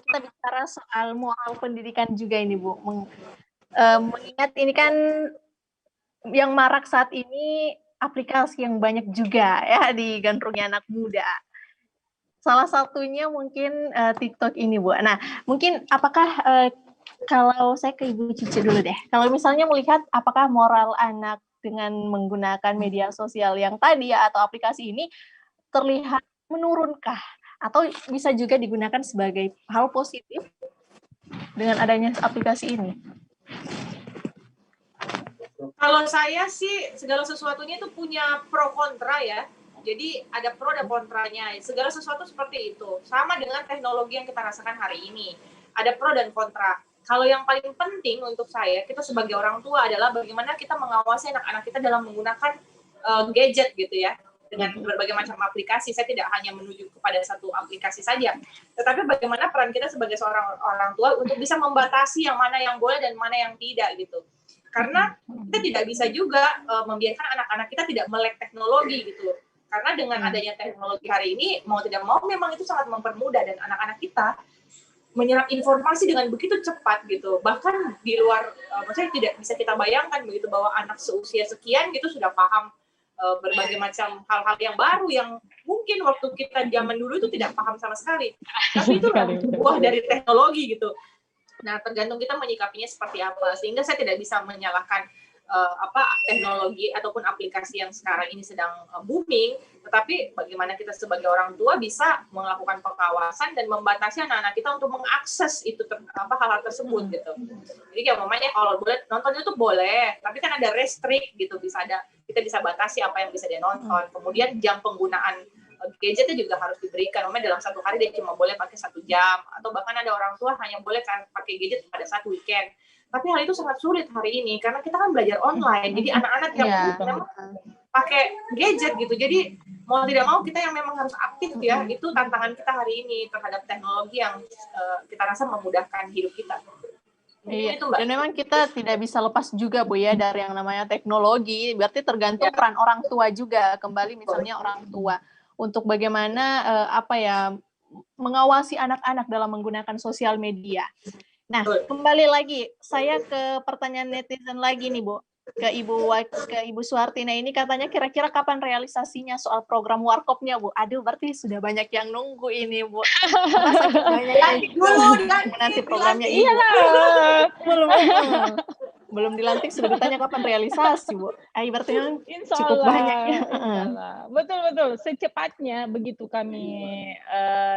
bicara soal moral pendidikan juga ini Bu, mengingat ini kan yang marak saat ini aplikasi yang banyak juga ya digandrungi anak muda. Salah satunya mungkin TikTok ini, Bu. Nah, mungkin apakah kalau saya ke Ibu Cici dulu deh. Kalau misalnya melihat apakah moral anak dengan menggunakan media sosial yang tadi ya atau aplikasi ini terlihat menurunkah atau bisa juga digunakan sebagai hal positif dengan adanya aplikasi ini? Kalau saya sih segala sesuatunya itu punya pro kontra ya. Jadi ada pro dan kontranya. Segala sesuatu seperti itu. Sama dengan teknologi yang kita rasakan hari ini. Ada pro dan kontra. Kalau yang paling penting untuk saya, kita sebagai orang tua adalah bagaimana kita mengawasi anak-anak kita dalam menggunakan gadget gitu ya. Dengan berbagai macam aplikasi. Saya tidak hanya menuju kepada satu aplikasi saja. Tetapi bagaimana peran kita sebagai seorang orang tua untuk bisa membatasi yang mana yang boleh dan mana yang tidak gitu. Karena kita tidak bisa juga membiarkan anak-anak kita tidak melek teknologi gitu. Karena dengan adanya teknologi hari ini, mau tidak mau memang itu sangat mempermudah dan anak-anak kita menyerap informasi dengan begitu cepat gitu. Bahkan di luar, maksudnya tidak bisa kita bayangkan begitu bahwa anak seusia sekian gitu sudah paham berbagai macam hal-hal yang baru yang mungkin waktu kita zaman dulu itu tidak paham sama sekali. Tapi itu buah dari teknologi gitu. Nah, tergantung kita menyikapinya seperti apa. Sehingga saya tidak bisa menyalahkan teknologi ataupun aplikasi yang sekarang ini sedang booming, tetapi bagaimana kita sebagai orang tua bisa melakukan pengawasan dan membatasi anak-anak kita untuk mengakses itu hal-hal tersebut gitu. Jadi ya mamanya kalau boleh nonton itu boleh, tapi kan ada restrict gitu, kita bisa batasi apa yang bisa dia nonton. Kemudian jam penggunaan gadgetnya juga harus diberikan. Memang dalam satu hari dia cuma boleh pakai 1 jam, atau bahkan ada orang tua hanya boleh pakai gadget pada saat weekend. Tapi hal itu sangat sulit hari ini karena kita kan belajar online. Jadi anak-anak yang memang pakai gadget gitu. Jadi mau tidak mau kita yang memang harus aktif ya. Itu tantangan kita hari ini terhadap teknologi yang kita rasa memudahkan hidup kita. Iya. Itu, Mbak. Dan memang kita tidak bisa lepas juga Bu ya dari yang namanya teknologi. Berarti tergantung peran orang tua juga. Kembali misalnya orang tua untuk bagaimana mengawasi anak-anak dalam menggunakan sosial media. Nah, kembali lagi saya ke pertanyaan netizen lagi nih, Bu. Ke Ibu Suhartina ini katanya kira-kira kapan realisasinya soal program warkopnya, Bu? Aduh, berarti sudah banyak yang nunggu ini, Bu. Banyak nanti programnya ini. Belum dilantik sudah ditanya kapan realisasi, Bu. Berarti cukup banyak ya. Betul. Secepatnya begitu kami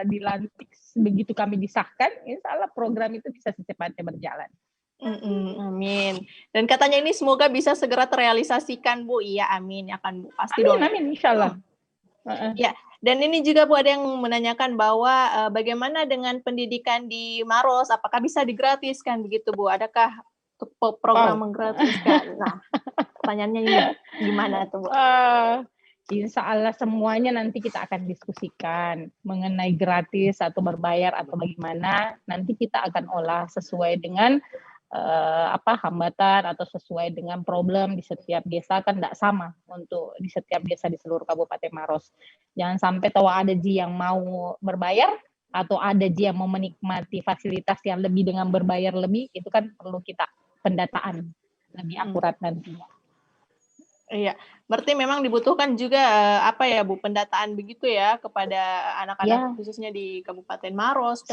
dilantik, begitu kami disahkan, insya Allah program itu bisa secepatnya berjalan. Amin. Dan katanya ini semoga bisa segera terrealisasikan, Bu. Iya, amin. Ya kan, Bu. Pasti Amin, dong. amin, insya Allah. Ya, dan ini juga Bu ada yang menanyakan bahwa bagaimana dengan pendidikan di Maros? Apakah bisa digratiskan begitu, Bu? Adakah program menggratiskan? Nah, pertanyaannya ini gimana tuh, Bu? Insya Allah semuanya nanti kita akan diskusikan mengenai gratis atau berbayar atau bagaimana. Nanti kita akan olah sesuai dengan hambatan atau sesuai dengan problem di setiap desa, kan tidak sama untuk di setiap desa di seluruh Kabupaten Maros. Jangan sampai tahu ada ji yang mau berbayar atau ada ji yang mau menikmati fasilitas yang lebih dengan berbayar lebih, itu kan perlu kita pendataan lebih akurat nantinya. Iya, berarti memang dibutuhkan juga Bu, pendataan begitu ya kepada anak-anak khususnya di Kabupaten Maros.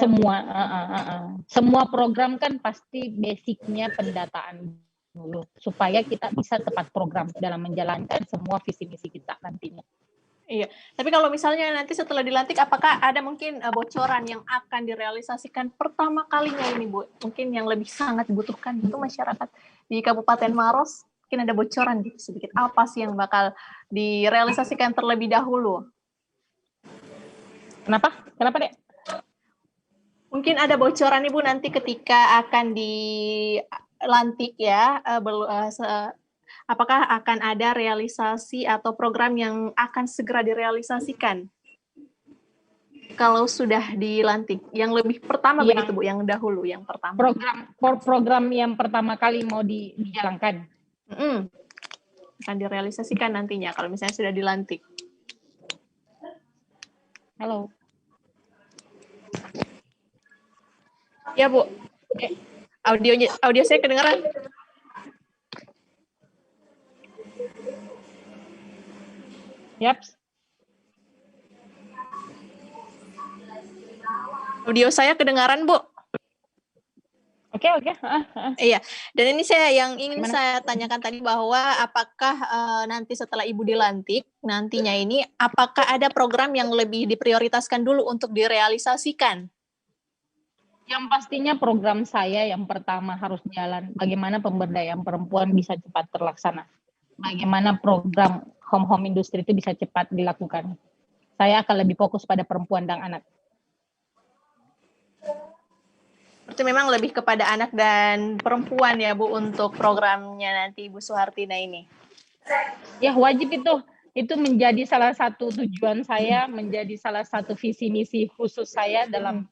Semua program kan pasti basicnya pendataan dulu supaya kita bisa tepat program dalam menjalankan semua visi misi kita nantinya. Iya, tapi kalau misalnya nanti setelah dilantik, apakah ada mungkin bocoran yang akan direalisasikan pertama kalinya ini, Bu? Mungkin yang lebih sangat dibutuhkan itu masyarakat di Kabupaten Maros. Mungkin ada bocoran gitu sedikit. Apa sih yang bakal direalisasikan terlebih dahulu? Kenapa, Dek? Mungkin ada bocoran Ibu nanti ketika akan dilantik ya, apakah akan ada realisasi atau program yang akan segera direalisasikan kalau sudah dilantik? Yang lebih pertama begitu Bu, yang dahulu, yang pertama. Program yang pertama kali mau dijalankan. Akan direalisasikan nantinya kalau misalnya sudah dilantik. Halo. Ya Bu. Audio saya kedengaran? Yap. Audio saya kedengaran, Bu? Oke. Iya, dan ini yang ingin saya tanyakan tadi bahwa apakah nanti setelah Ibu dilantik, nantinya ini apakah ada program yang lebih diprioritaskan dulu untuk direalisasikan? Yang pastinya program saya yang pertama harus jalan, bagaimana pemberdayaan perempuan bisa cepat terlaksana. Bagaimana program home industri itu bisa cepat dilakukan. Saya akan lebih fokus pada perempuan dan anak. Berarti memang lebih kepada anak dan perempuan ya Bu untuk programnya nanti Ibu Suhartina ini. Ya wajib itu menjadi salah satu tujuan saya, menjadi salah satu visi misi khusus saya dalam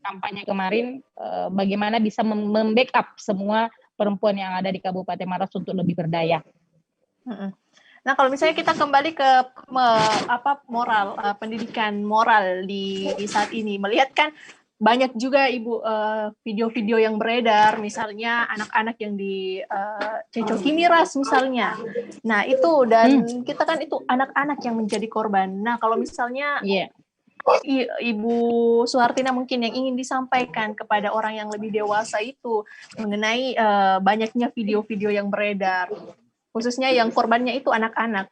kampanye kemarin, bagaimana bisa membackup semua perempuan yang ada di Kabupaten Maros untuk lebih berdaya. Nah, kalau misalnya kita kembali ke moral, pendidikan moral di saat ini, melihat kan banyak juga Ibu video-video yang beredar, misalnya anak-anak yang dicecoki miras misalnya. Nah, itu dan kita kan itu anak-anak yang menjadi korban. Nah, kalau misalnya Ibu Suhartina mungkin yang ingin disampaikan kepada orang yang lebih dewasa itu mengenai banyaknya video-video yang beredar, khususnya yang korbannya itu anak-anak.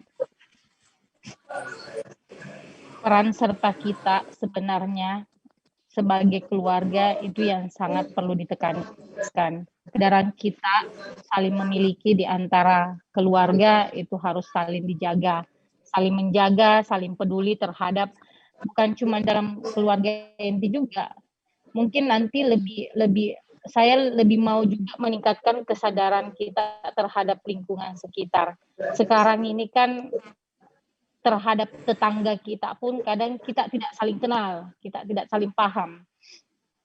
Peran serta kita sebenarnya sebagai keluarga itu yang sangat perlu ditekankan. Kesadaran kita saling memiliki di antara keluarga itu harus saling dijaga, saling menjaga, saling peduli terhadap bukan cuma dalam keluarga inti juga. Mungkin nanti saya lebih mau juga meningkatkan kesadaran kita terhadap lingkungan sekitar. Sekarang ini kan terhadap tetangga kita pun kadang kita tidak saling kenal, kita tidak saling paham.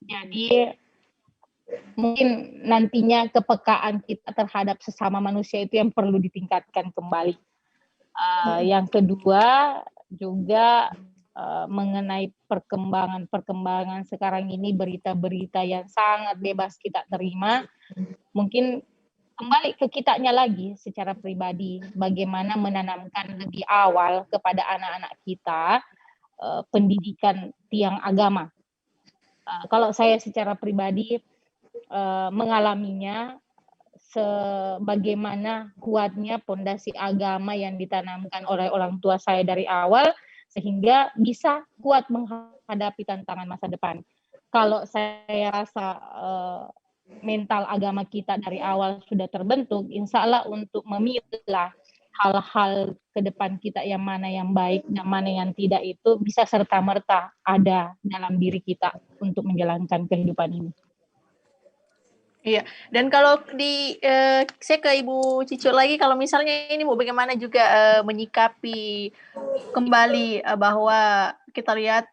Jadi mungkin nantinya kepekaan kita terhadap sesama manusia itu yang perlu ditingkatkan kembali. Yang kedua juga mengenai perkembangan sekarang ini, berita-berita yang sangat bebas kita terima, mungkin kembali ke kitanya lagi secara pribadi, bagaimana menanamkan lebih awal kepada anak-anak kita pendidikan tiang agama. Kalau saya secara pribadi mengalaminya, sebagaimana kuatnya pondasi agama yang ditanamkan oleh orang tua saya dari awal, sehingga bisa kuat menghadapi tantangan masa depan. Kalau saya rasa mental agama kita dari awal sudah terbentuk, insya Allah untuk memilah hal-hal ke depan kita yang mana yang baik dan mana yang tidak itu bisa serta-merta ada dalam diri kita untuk menjalankan kehidupan ini. Iya, dan kalau saya ke Ibu Cicu lagi, kalau misalnya ini Bu, bagaimana juga menyikapi kembali bahwa kita lihat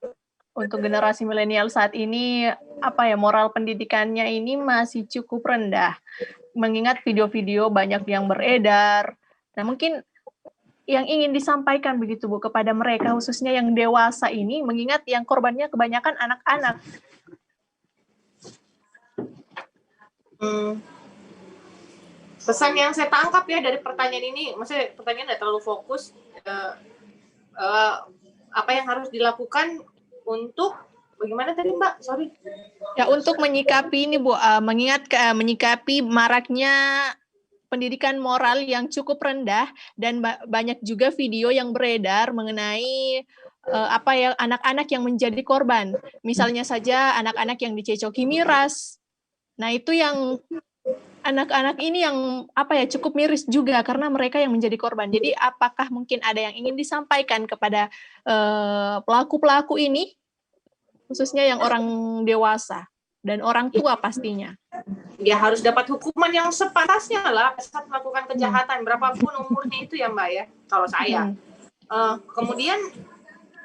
untuk generasi milenial saat ini moral pendidikannya ini masih cukup rendah, mengingat video-video banyak yang beredar. Nah, mungkin yang ingin disampaikan begitu Bu kepada mereka, khususnya yang dewasa ini, mengingat yang korbannya kebanyakan anak-anak. Pesan yang saya tangkap ya dari pertanyaan ini, maksudnya pertanyaan tidak terlalu fokus, apa yang harus dilakukan untuk bagaimana tadi Mbak? Sorry. Ya, untuk menyikapi ini Bu, menyikapi maraknya pendidikan moral yang cukup rendah dan banyak juga video yang beredar mengenai anak-anak yang menjadi korban. Misalnya saja anak-anak yang dicecoki miras. Nah, itu yang anak-anak ini yang cukup miris juga karena mereka yang menjadi korban. Jadi apakah mungkin ada yang ingin disampaikan kepada pelaku-pelaku ini, khususnya yang orang dewasa dan orang tua pastinya? Ya harus dapat hukuman yang sepantasnya lah saat melakukan kejahatan, berapapun umurnya itu ya Mbak ya, kalau saya. Kemudian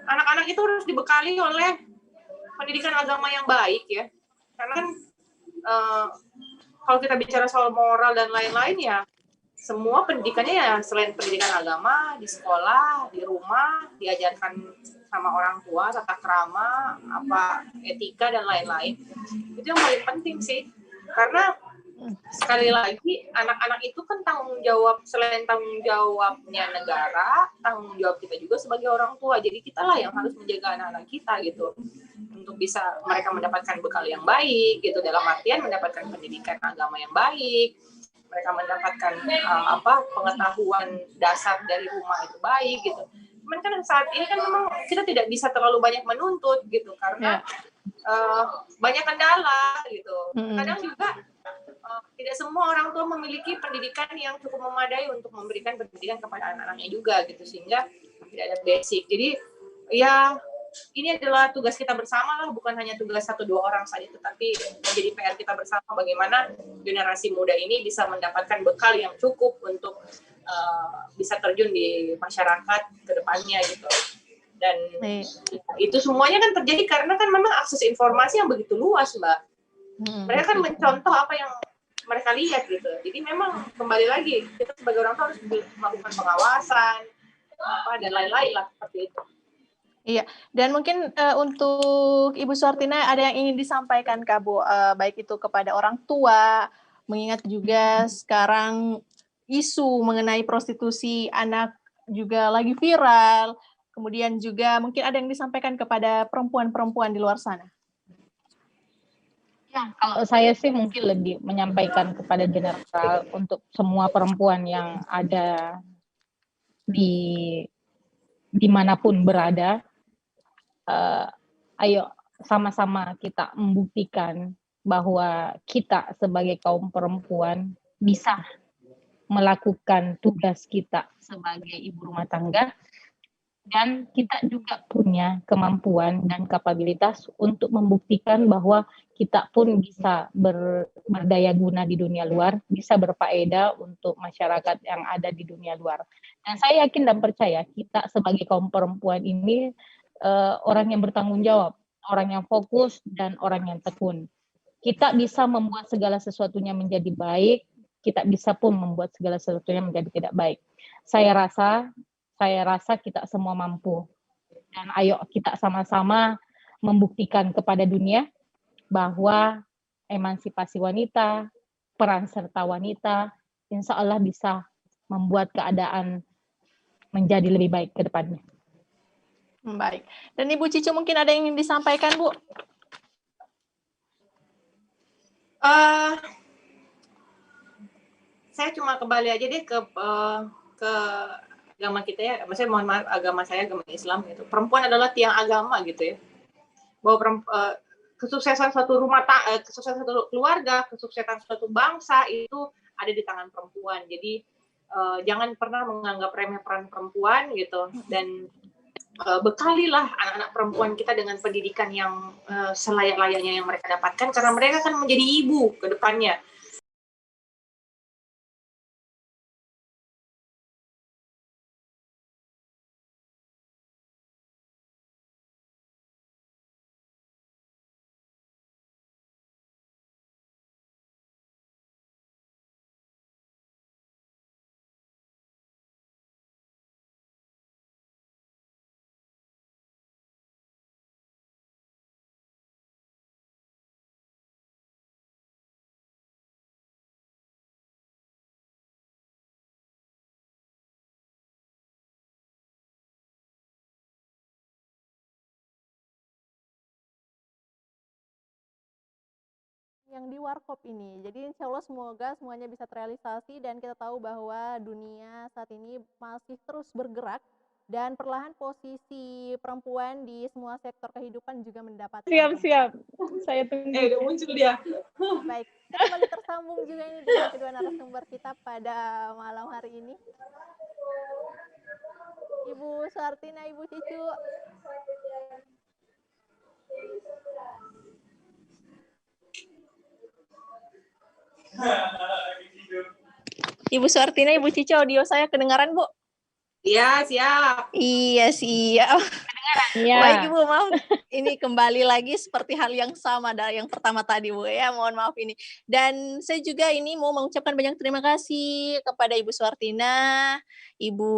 anak-anak itu harus dibekali oleh pendidikan agama yang baik ya, karena kan kalau kita bicara soal moral dan lain-lain ya, semua pendidikannya ya selain pendidikan agama, di sekolah, di rumah, diajarkan sama orang tua, tata krama, etika dan lain-lain. Itu yang paling penting sih. Karena sekali lagi anak-anak itu kan tanggung jawab, selain tanggung jawabnya negara, tanggung jawab kita juga sebagai orang tua. Jadi kita lah yang harus menjaga anak-anak kita gitu, untuk bisa mereka mendapatkan bekal yang baik gitu, dalam artian mendapatkan pendidikan agama yang baik, mereka mendapatkan pengetahuan dasar dari rumah itu baik gitu. Cuman kan saat ini kan memang kita tidak bisa terlalu banyak menuntut gitu, karena banyak kendala gitu. Kadang juga tidak semua orang tua memiliki pendidikan yang cukup memadai untuk memberikan pendidikan kepada anak-anaknya juga gitu, sehingga tidak ada basic. Jadi ya ini adalah tugas kita bersama lah, bukan hanya tugas 1-2 orang saja, tetapi menjadi PR kita bersama bagaimana generasi muda ini bisa mendapatkan bekal yang cukup untuk bisa terjun di masyarakat ke depannya gitu. Dan itu semuanya kan terjadi karena kan memang akses informasi yang begitu luas Mbak. Mereka kan mencontoh apa yang mereka lihat gitu. Jadi memang kembali lagi kita sebagai orang tua harus melakukan pengawasan dan lain-lain lah seperti itu. Iya, dan mungkin untuk Ibu Suhartina ada yang ingin disampaikan Kak Bu, baik itu kepada orang tua, mengingat juga sekarang isu mengenai prostitusi anak juga lagi viral, kemudian juga mungkin ada yang disampaikan kepada perempuan-perempuan di luar sana. Ya, kalau saya sih mungkin lebih menyampaikan kepada general untuk semua perempuan yang ada dimanapun berada, ayo sama-sama kita membuktikan bahwa kita sebagai kaum perempuan bisa melakukan tugas kita sebagai ibu rumah tangga, dan kita juga punya kemampuan dan kapabilitas untuk membuktikan bahwa kita pun bisa berdaya guna di dunia luar, bisa berfaedah untuk masyarakat yang ada di dunia luar. Dan saya yakin dan percaya kita sebagai kaum perempuan ini orang yang bertanggung jawab, orang yang fokus, dan orang yang tekun. Kita bisa membuat segala sesuatunya menjadi baik, kita bisa pun membuat segala sesuatunya menjadi tidak baik. Saya rasa kita semua mampu. Dan ayo kita sama-sama membuktikan kepada dunia bahwa emansipasi wanita, peran serta wanita, insya Allah bisa membuat keadaan menjadi lebih baik ke depannya. Baik. Dan Ibu Cicu mungkin ada yang ingin disampaikan, Bu? Saya cuma kembali aja deh ke agama kita ya, maksudnya mohon maaf, agama saya agama Islam gitu. Perempuan adalah tiang agama gitu ya. Bahwa kesuksesan kesuksesan suatu keluarga, kesuksesan suatu bangsa itu ada di tangan perempuan. Jadi jangan pernah menganggap remeh peran perempuan gitu, dan bekalilah anak-anak perempuan kita dengan pendidikan yang selayak-layaknya yang mereka dapatkan, karena mereka akan menjadi ibu ke depannya. Yang di warkop ini. Jadi insya Allah semoga semuanya bisa terrealisasi, dan kita tahu bahwa dunia saat ini masih terus bergerak dan perlahan posisi perempuan di semua sektor kehidupan juga mendapatkan. Siap. Saya tunggu. Udah muncul dia. Baik, kita kembali tersambung juga ini dengan kedua narasumber kita pada malam hari ini. Ibu Suhartina, Ibu Cicu. Ibu Suhartina, Ibu Cici, audio saya kedengaran, Bu? Iya, siap. Iya, siap. Iya. Baik, Ibu, maaf. Ini kembali lagi seperti hal yang sama dari yang pertama tadi, Bu, ya. Mohon maaf ini. Dan saya juga ini mau mengucapkan banyak terima kasih kepada Ibu Suhartina, Ibu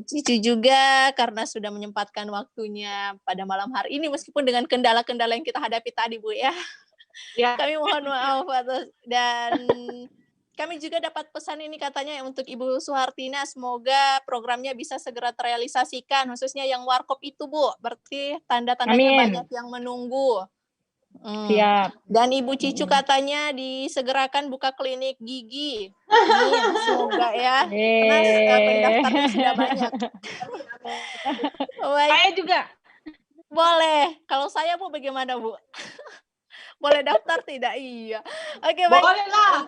Cici juga, karena sudah menyempatkan waktunya pada malam hari ini, meskipun dengan kendala-kendala yang kita hadapi tadi, Bu, ya. Ya. Kami mohon maaf atas, dan kami juga dapat pesan ini katanya untuk Ibu Suhartina, semoga programnya bisa segera terrealisasikan, khususnya yang warkop itu, Bu. Berarti tanda-tandanya banyak yang menunggu. Siap. Dan Ibu Cicu katanya disegerakan buka klinik gigi. Amin, semoga ya. Karena pendaftarnya sudah banyak. Saya juga. Boleh. Kalau saya, Bu, bagaimana, Bu? Boleh daftar tidak? Iya. Oke, baik. Boleh lah.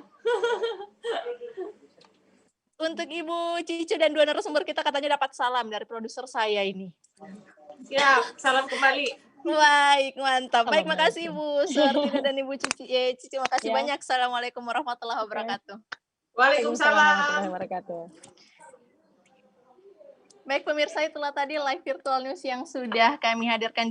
Untuk Ibu Cicu dan dua narasumber kita katanya dapat salam dari produser saya ini. Siap, salam kembali. Baik, mantap. Baik, makasih Ibu Suhartina dan Ibu Cici. Cici, makasih banyak. Assalamualaikum warahmatullahi wabarakatuh. Waalaikumsalam warahmatullahi wabarakatuh. Baik, pemirsa, itulah tadi live virtual news yang sudah kami hadirkan.